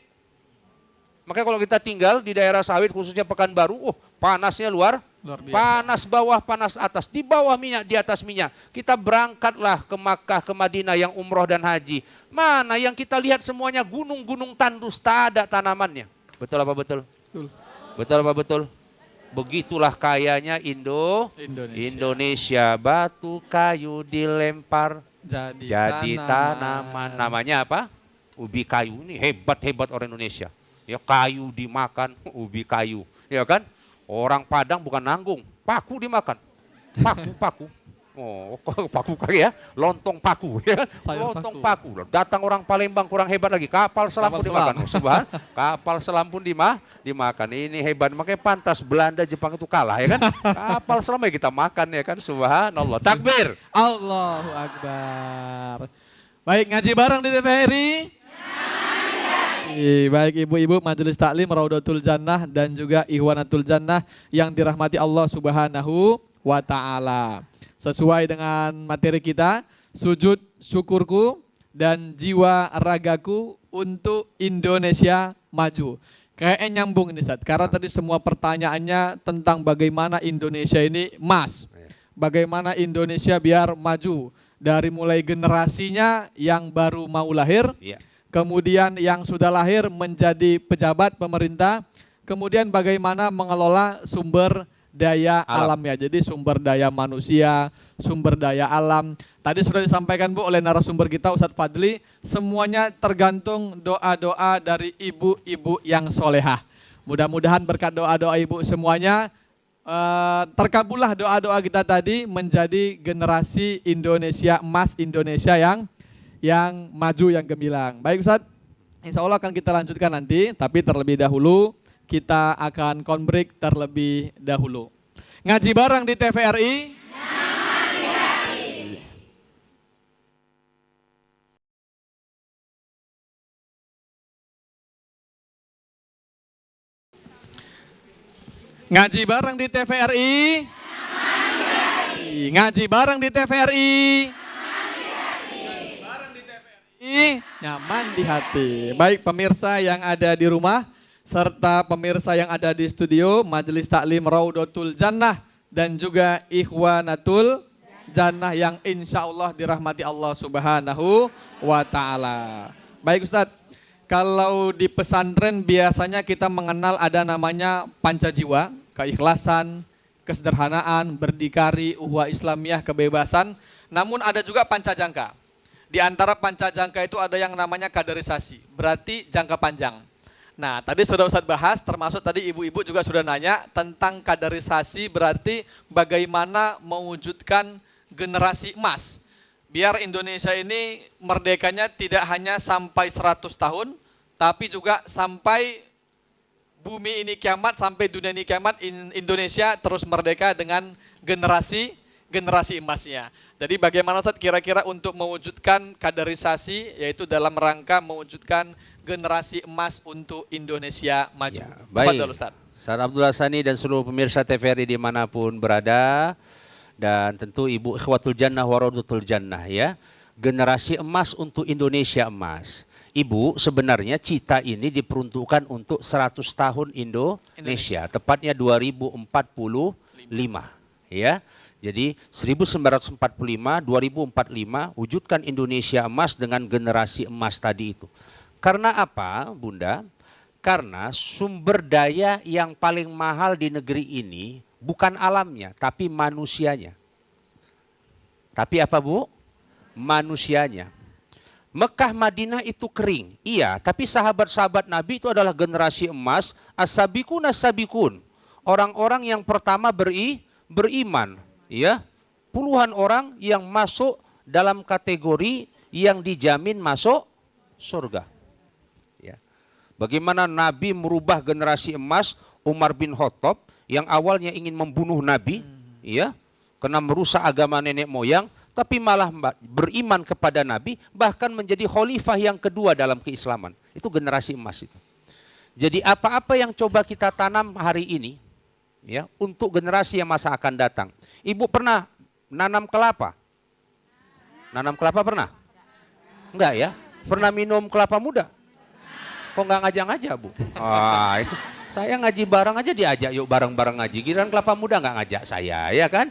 Makanya kalau kita tinggal di daerah sawit khususnya Pekanbaru, panasnya luar biasa. Panas bawah, panas atas, di bawah minyak, di atas minyak. Kita berangkatlah ke Makkah, ke Madinah yang umroh dan haji. Mana yang kita lihat semuanya gunung-gunung tandus, tak ada tanamannya. Betul apa betul? Betul apa betul? Begitulah kayanya Indonesia. Batu kayu dilempar jadi tanaman. Namanya apa? Ubi kayu. Ini hebat-hebat orang Indonesia. Ya, kayu dimakan, ubi kayu. Ya kan? Orang Padang bukan nanggung, paku dimakan. Paku. Oh, paku ya, lontong paku ya. Lontong paku. Datang orang Palembang kurang hebat lagi, kapal selam pun dimakan. Kapal selam pun dimakan. Ini hebat, makanya pantas Belanda Jepang itu kalah ya kan. Kapal selam ya kita makan ya kan, subhanallah. Takbir. Allahu Akbar. Baik, ngaji bareng di TVRI. Baik ibu-ibu Majelis Taklim Raudatul Jannah dan juga Ikhwanatul Jannah yang dirahmati Allah Subhanahu wa Ta'ala. Sesuai dengan materi kita, sujud syukurku dan jiwa ragaku untuk Indonesia maju. Kayaknya nyambung ini Ustaz, karena tadi semua pertanyaannya tentang bagaimana Indonesia ini bagaimana Indonesia biar maju. Dari mulai generasinya yang baru mau lahir, kemudian yang sudah lahir menjadi pejabat pemerintah, kemudian bagaimana mengelola sumber daya alamnya. Jadi sumber daya manusia, sumber daya alam. Tadi sudah disampaikan Bu oleh narasumber kita Ustadz Fadli, semuanya tergantung doa-doa dari ibu-ibu yang solehah. Mudah-mudahan berkat doa-doa ibu semuanya, terkabullah doa-doa kita tadi menjadi generasi Indonesia emas, Indonesia yang maju, yang gemilang. Baik Ustadz, insya Allah akan kita lanjutkan nanti, tapi terlebih dahulu kita akan konbreak terlebih dahulu. Ngaji bareng di TVRI. Ngaji bareng di TVRI. Ngaji bareng di TVRI. Ngaji bareng di TVRI. Nyaman di hati. Baik pemirsa yang ada di rumah serta pemirsa yang ada di studio Majelis Taklim Raudatul Jannah dan juga Ikhwanatul Jannah yang insya Allah dirahmati Allah Subhanahu wa Ta'ala. Baik Ustadz, kalau di pesantren biasanya kita mengenal ada namanya pancajiwa, keikhlasan, kesederhanaan, berdikari, uhwah Islamiyah, kebebasan. Namun ada juga pancajangka. Di antara pancajangka itu ada yang namanya kaderisasi, berarti jangka panjang. Nah tadi sudah Ustadz bahas, termasuk tadi ibu-ibu juga sudah nanya tentang kaderisasi, berarti bagaimana mewujudkan generasi emas. Biar Indonesia ini merdekanya tidak hanya sampai 100 tahun, tapi juga sampai bumi ini kiamat, sampai dunia ini kiamat, Indonesia terus merdeka dengan generasi emasnya. Jadi bagaimana Ustadz kira-kira untuk mewujudkan kaderisasi, yaitu dalam rangka mewujudkan generasi emas untuk Indonesia maju. Ya, baik, Ustadz. Ustadz Abdul Hassani dan seluruh pemirsa TVRI dimanapun berada, dan tentu Ibu Ikhwatul Jannah Waraudatul Jannah ya, generasi emas untuk Indonesia emas. Ibu, sebenarnya cita ini diperuntukkan untuk 100 tahun Indonesia. Tepatnya 2045 ya. Jadi 1945, 2045 wujudkan Indonesia emas dengan generasi emas tadi itu. Karena apa Bunda? Karena sumber daya yang paling mahal di negeri ini bukan alamnya, tapi manusianya. Tapi apa Bu? Manusianya. Mekah Madinah itu kering, iya, tapi sahabat-sahabat Nabi itu adalah generasi emas, as-sabiqun as-sabiqun. Orang-orang yang pertama beriman, ya. Puluhan orang yang masuk dalam kategori yang dijamin masuk surga. Ya. Bagaimana Nabi merubah generasi emas, Umar bin Khattab yang awalnya ingin membunuh Nabi, ya, karena merusak agama nenek moyang, tapi malah beriman kepada Nabi, bahkan menjadi khalifah yang kedua dalam keislaman. Itu generasi emas itu. Jadi apa-apa yang coba kita tanam hari ini, ya, untuk generasi yang masa akan datang. Ibu pernah nanam kelapa? Nanam kelapa pernah? Enggak ya? Pernah minum kelapa muda? Kok nggak ngajak-ngajak Bu? Ah, itu. Saya ngaji bareng aja diajak, yuk bareng-bareng ngaji. Giliran kelapa muda nggak ngajak saya, ya kan?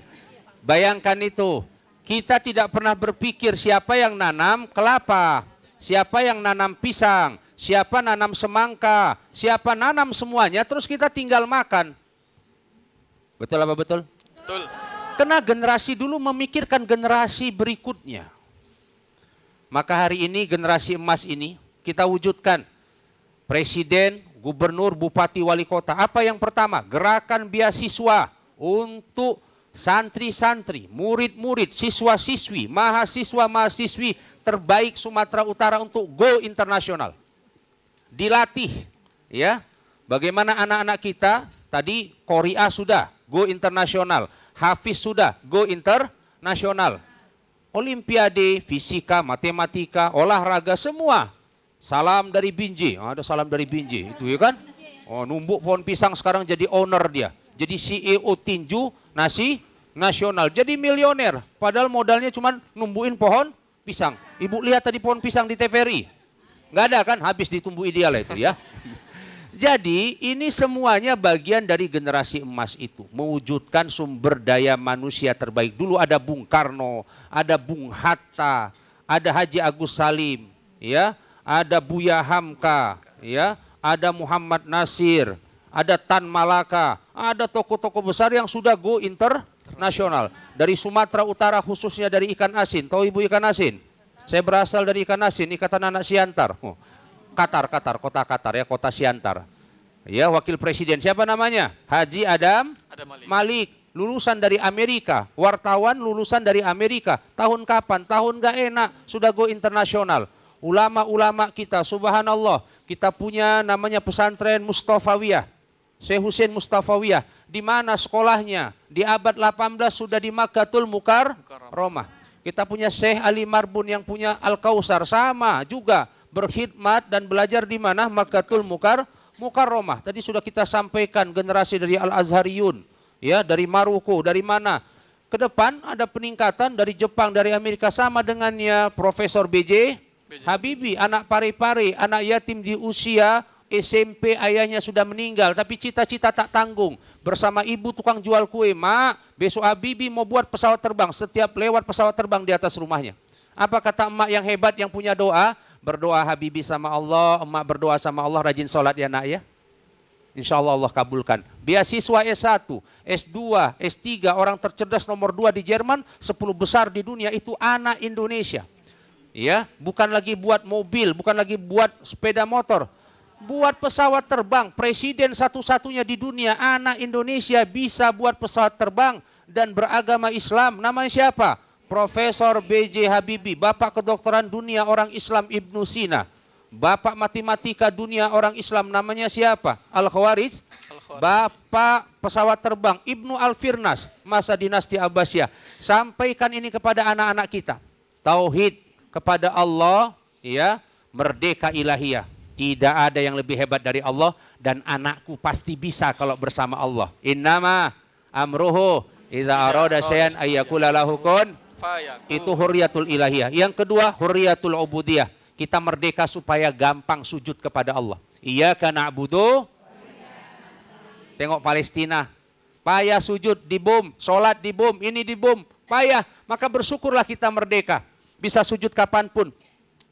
Bayangkan itu. Kita tidak pernah berpikir siapa yang nanam kelapa, siapa yang nanam pisang, siapa nanam semangka, siapa nanam semuanya, terus kita tinggal makan. Betul apa betul? Betul. Karena generasi dulu memikirkan generasi berikutnya. Maka hari ini generasi emas ini kita wujudkan. Presiden, gubernur, bupati, wali kota. Apa yang pertama? Gerakan beasiswa untuk santri-santri, murid-murid, siswa-siswi, mahasiswa-mahasiswi terbaik Sumatera Utara untuk go internasional. Dilatih, ya. Bagaimana anak-anak kita tadi Korea sudah go internasional, Hafiz sudah go internasional. Olimpiade, fisika, matematika, olahraga semua. Salam dari Binjai, ada salam dari Binjai itu ya kan? Oh, numbuk pohon pisang sekarang jadi owner dia. Jadi CEO tinju nasi nasional, jadi milioner. Padahal modalnya cuma numbuin pohon pisang. Ibu lihat tadi pohon pisang di TVRI? Nggak ada kan? Habis ditumbuh ideal itu ya. Jadi ini semuanya bagian dari generasi emas itu. Mewujudkan sumber daya manusia terbaik. Dulu ada Bung Karno, ada Bung Hatta, ada Haji Agus Salim, ya, ada Buya Hamka, ya, ada Muhammad Nasir, ada Tan Malaka, ada tokoh-tokoh besar yang sudah go internasional. Dari Sumatera Utara khususnya dari ikan asin. Tahu Ibu ikan asin? Saya berasal dari ikan asin, Ikatan Anak Siantar. Kota Qatar ya, kota Siantar. Ya, wakil presiden siapa namanya? Haji Adam Malik. Lulusan dari Amerika, wartawan lulusan dari Amerika. Tahun kapan? Tahun gak enak, sudah go internasional. Ulama-ulama kita, subhanallah, kita punya namanya pesantren Mustafawiyah, Syekh Husain Mustafawiyah. Di mana sekolahnya? Di abad 18 sudah di Makkatul Mukarramah. Kita punya Syekh Ali Marbun yang punya Al-Kausar, sama juga berkhidmat dan belajar di mana? Makkatul Mukarramah. Tadi sudah kita sampaikan generasi dari Al-Azhariyun, ya, dari Maroko, dari mana? Ke depan ada peningkatan dari Jepang, dari Amerika, sama dengannya Profesor B.J. Habibie, anak pare-pare, anak yatim di usia SMP, ayahnya sudah meninggal, tapi cita-cita tak tanggung. Bersama ibu tukang jual kue, mak, besok Habibie mau buat pesawat terbang, setiap lewat pesawat terbang di atas rumahnya. Apa kata emak yang hebat yang punya doa? Berdoa Habibie sama Allah, emak berdoa sama Allah, rajin sholat ya nak ya. Insya Allah Allah kabulkan. Beasiswa S1, S2, S3, orang tercerdas nomor 2 di Jerman, 10 besar di dunia itu anak Indonesia. Ya, bukan lagi buat mobil, bukan lagi buat sepeda motor, buat pesawat terbang. Presiden satu-satunya di dunia anak Indonesia bisa buat pesawat terbang dan beragama Islam. Namanya siapa? Profesor B.J. Habibie, bapak kedokteran dunia orang Islam Ibnu Sina. Bapak matematika dunia orang Islam namanya siapa? Al-Khawarizmi. Bapak pesawat terbang Ibnu Al-Firnas, masa dinasti Abbasiyah. Sampaikan ini kepada anak-anak kita. Tauhid kepada Allah, ya, merdeka ilahiyah. Tidak ada yang lebih hebat dari Allah, dan anakku pasti bisa kalau bersama Allah. Innama amruhu idza arada syai'an ayyakula lahu kun. Itu hurriyatul ilahiyah. Yang kedua, hurriyatul ubudiyah. Kita merdeka supaya gampang sujud kepada Allah. Iyyaka na'budu. Tengok Palestina, payah sujud dibom, sholat dibom, ini dibom, payah. Maka bersyukurlah kita merdeka, bisa sujud kapanpun.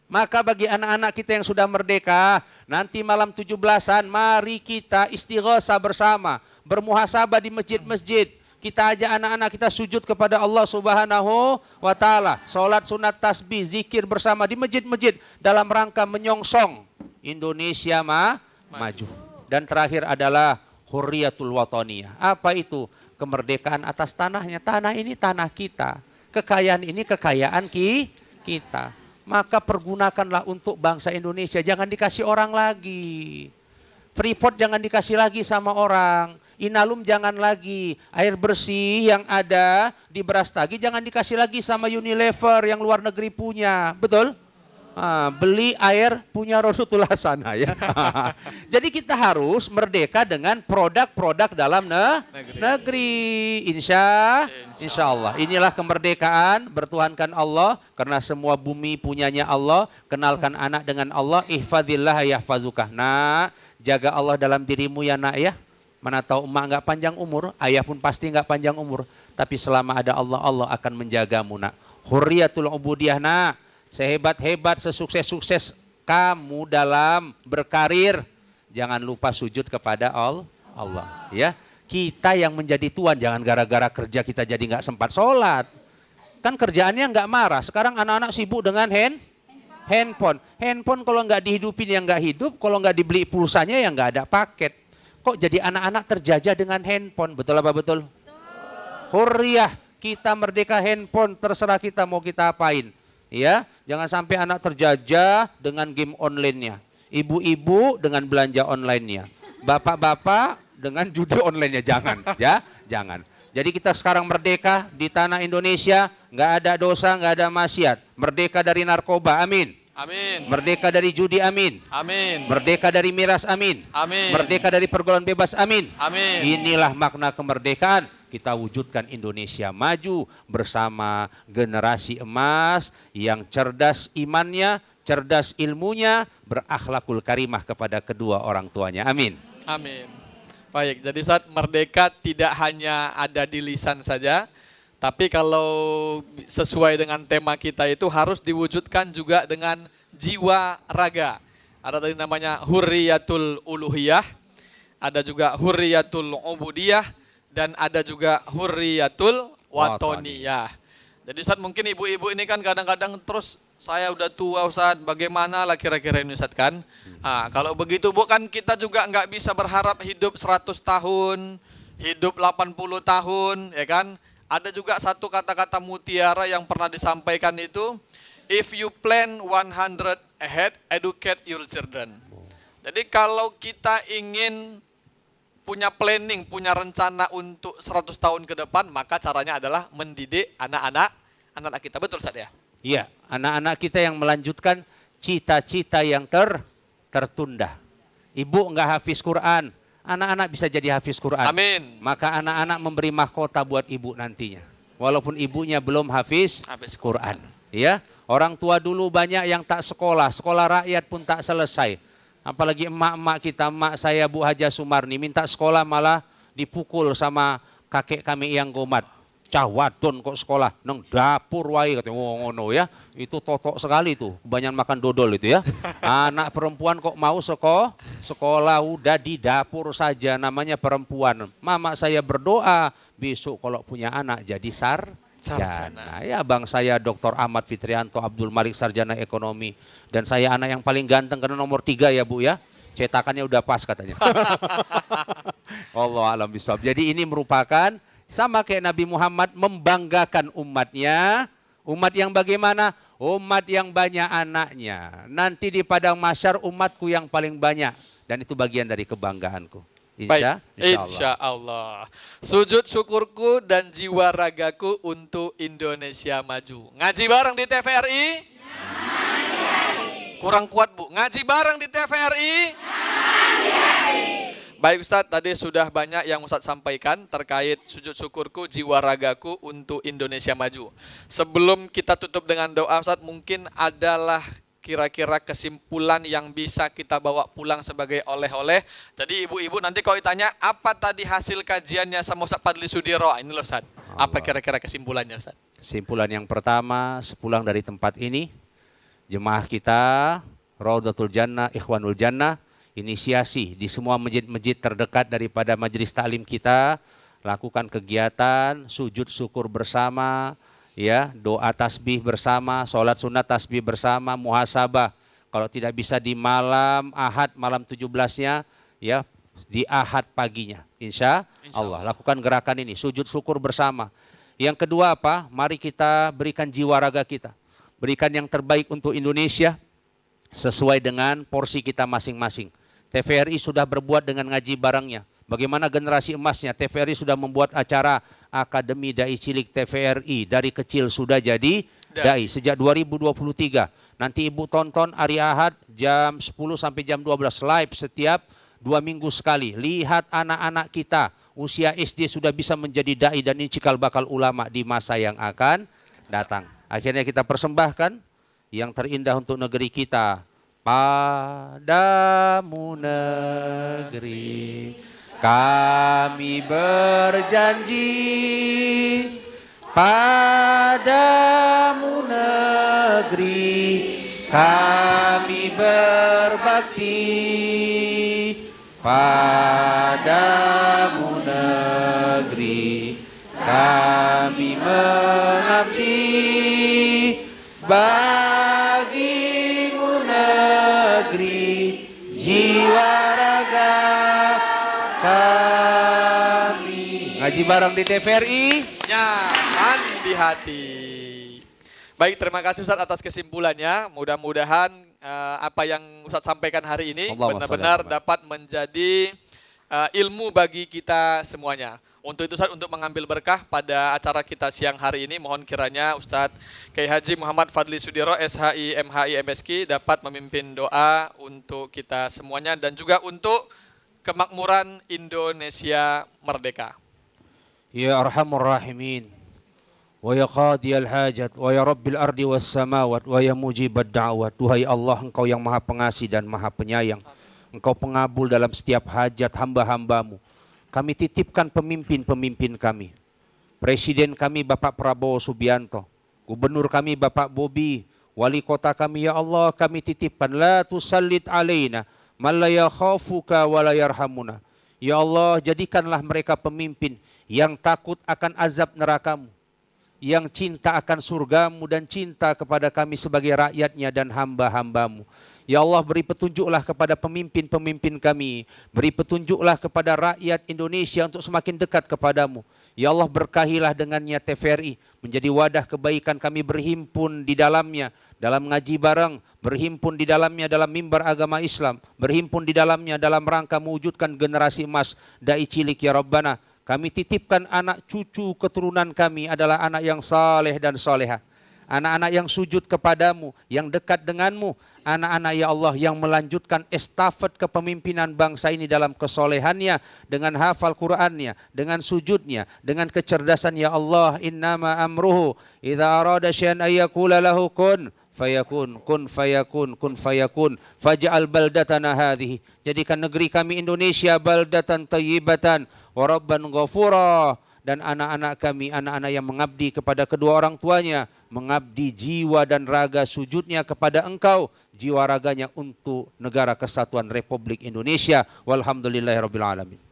Maka bagi anak-anak kita yang sudah merdeka, nanti malam 17-an, mari kita istighosah bersama, bermuhasabah di masjid-masjid. Kita ajak anak-anak kita sujud kepada Allah Subhanahu wa Ta'ala. Sholat sunat tasbih, zikir bersama di masjid-masjid dalam rangka menyongsong Indonesia maju. Dan terakhir adalah hurriyatul wataniyah. Apa itu? Kemerdekaan atas tanahnya. Tanah ini tanah kita. Kekayaan ini kekayaan kita. Maka pergunakanlah untuk bangsa Indonesia. Jangan dikasih orang lagi. Freeport jangan dikasih lagi sama orang. Inalum jangan lagi. Air bersih yang ada di Brastagi jangan dikasih lagi sama Unilever yang luar negeri punya. Betul? Beli air punya Rasulullah sana ya. Jadi kita harus merdeka dengan produk-produk dalam negeri. Insya Allah. Inilah kemerdekaan, bertuhankan Allah karena semua bumi punyanya Allah. Kenalkan anak dengan Allah. Ihfadillah yahfazuka. Nak, jaga Allah dalam dirimu ya nak ya. Mana tahu emak nggak panjang umur, ayah pun pasti nggak panjang umur. Tapi selama ada Allah, Allah akan menjagamu nak. Hurriyatul ubudiyah nak. Sehebat-hebat, sesukses-sukses kamu dalam berkarir, jangan lupa sujud kepada Allah. Ya, kita yang menjadi tuan, jangan gara-gara kerja kita jadi nggak sempat sholat. Kan kerjaannya nggak marah. Sekarang anak-anak sibuk dengan handphone. Handphone kalau nggak dihidupin ya nggak hidup, kalau nggak dibeli pulsanya ya nggak ada paket. Kok jadi anak-anak terjajah dengan handphone? Betul apa betul? Hurriyah, kita merdeka handphone, terserah kita mau kita apain. Ya, jangan sampai anak terjajah dengan game online-nya. Ibu-ibu dengan belanja online-nya. Bapak-bapak dengan judi online-nya. Jangan, ya, jangan. Jadi kita sekarang merdeka di tanah Indonesia, nggak ada dosa, nggak ada maksiat. Merdeka dari narkoba, amin. Amin. Merdeka dari judi, amin. Amin. Merdeka dari miras, amin. Amin. Merdeka dari pergaulan bebas, amin. Amin. Inilah makna kemerdekaan. Kita wujudkan Indonesia maju bersama generasi emas yang cerdas imannya, cerdas ilmunya, berakhlakul karimah kepada kedua orang tuanya. Amin. Amin. Baik, jadi saat merdeka tidak hanya ada di lisan saja, tapi kalau sesuai dengan tema kita itu harus diwujudkan juga dengan jiwa raga. Ada tadi namanya hurriyatul uluhiyah, ada juga hurriyatul ubudiyah, dan ada juga hurriyatul watoniyah. Jadi saat mungkin ibu-ibu ini kan kadang-kadang terus saya udah tua Ustadz, bagaimana lah kira-kira ini Ustadz kan? Kalau begitu Bu, kan kita juga nggak bisa berharap hidup 100 tahun, hidup 80 tahun, ya kan? Ada juga satu kata-kata mutiara yang pernah disampaikan itu, if you plan 100 ahead, educate your children. Jadi kalau kita ingin punya planning, punya rencana untuk 100 tahun ke depan, maka caranya adalah mendidik anak-anak kita. Betul Ustaz ya? Iya, anak-anak kita yang melanjutkan cita-cita yang tertunda. Ibu enggak hafiz Quran, anak-anak bisa jadi hafiz Quran. Amin. Maka anak-anak memberi mahkota buat ibu nantinya. Walaupun ibunya belum hafiz Quran. Ya, orang tua dulu banyak yang tak sekolah, sekolah rakyat pun tak selesai. Apalagi emak-emak kita, emak saya Bu Haja Sumarni minta sekolah malah dipukul sama kakek kami yang gomat. Cah wadon kok sekolah, neng dapur wae katanya, ngono ya. Itu totok sekali tuh, kebanyakan makan dodol itu ya. Anak perempuan kok mau sekolah udah di dapur saja, namanya perempuan. Mama saya berdoa besok kalau punya anak jadi sarjana. Ya bang saya Dr. Ahmad Fitrianto Abdul Malik sarjana ekonomi. Dan saya anak yang paling ganteng karena nomor 3 ya Bu ya. Cetakannya udah pas katanya. Allah alam bisawab. Jadi ini merupakan sama kayak Nabi Muhammad membanggakan umatnya. Umat yang bagaimana? Umat yang banyak anaknya. Nanti di padang mahsyar umatku yang paling banyak. Dan itu bagian dari kebanggaanku. Insya Allah. Sujud syukurku dan jiwa ragaku untuk Indonesia maju. Ngaji bareng di TVRI? Kurang kuat Bu. Ngaji bareng di TVRI? Baik Ustadz, tadi sudah banyak yang Ustadz sampaikan terkait sujud syukurku, jiwa ragaku untuk Indonesia maju. Sebelum kita tutup dengan doa Ustadz, mungkin adalah kira-kira kesimpulan yang bisa kita bawa pulang sebagai oleh-oleh. Jadi ibu-ibu nanti kalau ditanya apa tadi hasil kajiannya sama Ustadz Fadli Sudiro, ini loh Ustadz. Apa kira-kira kesimpulannya Ustadz? Kesimpulan yang pertama, sepulang dari tempat ini, jemaah kita, Raudatul Jannah, Ikhwanul Jannah, inisiasi di semua masjid-masjid terdekat daripada majelis taklim kita, lakukan kegiatan sujud syukur bersama, ya, doa tasbih bersama, sholat sunat tasbih bersama, muhasabah. Kalau tidak bisa di malam Ahad, malam 17-nya, ya, di Ahad paginya. Insya Allah. Lakukan gerakan ini, sujud syukur bersama. Yang kedua apa? Mari kita berikan jiwa raga kita. Berikan yang terbaik untuk Indonesia sesuai dengan porsi kita masing-masing. TVRI sudah berbuat dengan ngaji barangnya. Bagaimana generasi emasnya? TVRI sudah membuat acara Akademi Dai Cilik TVRI. Dari kecil sudah jadi Dai. Sejak 2023. Nanti ibu tonton hari Ahad jam 10 sampai jam 12 live setiap 2 minggu sekali. Lihat anak-anak kita usia SD sudah bisa menjadi Dai dan ini cikal bakal ulama di masa yang akan datang. Akhirnya kita persembahkan yang terindah untuk negeri kita. Padamu negeri kami berjanji, padamu negeri kami berbakti, padamu negeri kami mengabdi, bagimu negeri jiwa raga kami. Ngaji bareng di TVRI, nyaman di hati. Baik, terima kasih Ustadz atas kesimpulannya. Mudah-mudahan apa yang Ustadz sampaikan hari ini benar-benar dapat menjadi ilmu bagi kita semuanya. Untuk itu Ustadz, untuk mengambil berkah pada acara kita siang hari ini, mohon kiranya Ustadz Kiai Haji Muhammad Fadli Sudiro, SHI, MHI, MSki dapat memimpin doa untuk kita semuanya dan juga untuk kemakmuran Indonesia merdeka. Ya Arhamur Rahimin, wa ya qadiyal hajat, wa ya rabbil ardi was samawat, wa ya mujibad da'wat. Duhai Allah, Engkau yang maha pengasih dan maha penyayang. Engkau pengabul dalam setiap hajat hamba-hambamu. Kami titipkan pemimpin-pemimpin kami. Presiden kami Bapak Prabowo Subianto. Gubernur kami Bapak Bobi. Wali kota kami ya Allah kami titipkan. La tusallid alaina man la yakhafuka wa la yarhamuna. Ya Allah jadikanlah mereka pemimpin yang takut akan azab nerakamu. yang cinta akan surgamu dan cinta kepada kami sebagai rakyatnya dan hamba-hambamu. Ya Allah, beri petunjuklah kepada pemimpin-pemimpin kami. Beri petunjuklah kepada rakyat Indonesia untuk semakin dekat kepadamu. Ya Allah, berkahilah dengannya TVRI menjadi wadah kebaikan, kami berhimpun di dalamnya dalam ngaji bareng, berhimpun di dalamnya dalam mimbar agama Islam, berhimpun di dalamnya dalam rangka mewujudkan generasi emas dai cilik ya Rabbana. Kami titipkan anak cucu keturunan kami adalah anak yang saleh dan soleha. Anak-anak yang sujud kepadamu, yang dekat denganmu. Anak-anak ya Allah yang melanjutkan estafet kepemimpinan bangsa ini dalam kesolehannya, dengan hafal Qur'annya, dengan sujudnya, dengan kecerdasan ya Allah. Innama amruhu idza arada syai'an ayyakula lahu kun fayakun, kun fayakun, kun fayakun. Faj'al baldatana hadhihi. Jadikan negeri kami Indonesia baldatan thayyibatan wa rabban ghafura. Dan anak-anak kami, anak-anak yang mengabdi kepada kedua orang tuanya, mengabdi jiwa dan raga sujudnya kepada Engkau, jiwa raganya untuk negara kesatuan Republik Indonesia. Walhamdulillahirabbil alamin.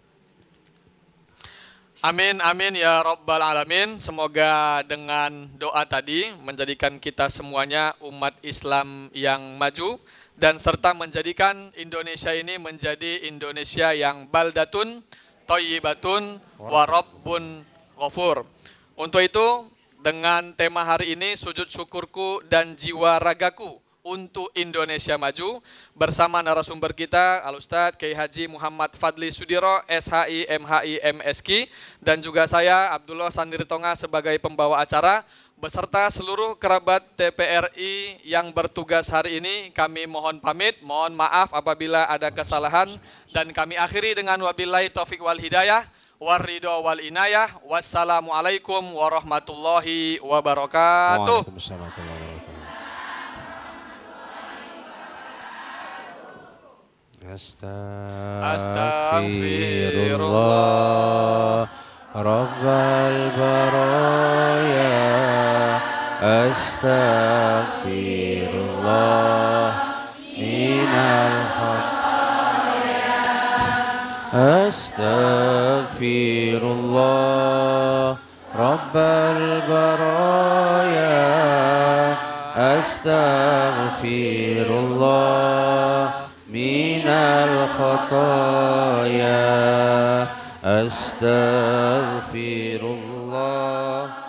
Amin, amin ya Rabbal Alamin. Semoga dengan doa tadi menjadikan kita semuanya umat Islam yang maju dan serta menjadikan Indonesia ini menjadi Indonesia yang baldatun thayyibatun wa rabbun ghafur. Untuk itu, dengan tema hari ini, sujud syukurku dan jiwa ragaku untuk Indonesia maju, bersama narasumber kita Al-Ustadz Kiai Haji Muhammad Fadli Sudiro, SHI, MHI, MSK, dan juga saya Abdullah Sandirtonga sebagai pembawa acara, beserta seluruh kerabat TVRI yang bertugas hari ini. Kami mohon pamit, mohon maaf apabila ada kesalahan, dan kami akhiri dengan wabillahi taufik wal hidayah, warridho wal inayah. Wassalamualaikum warahmatullahi wabarakatuh. Waalaikumsalam warahmatullahi wabarakatuh. Astaghfirullah Rabbal baraya. Astaghfirullah minal khataya. Astaghfirullah Rabbal baraya. Astaghfirullah minal khataya. Astaghfirullah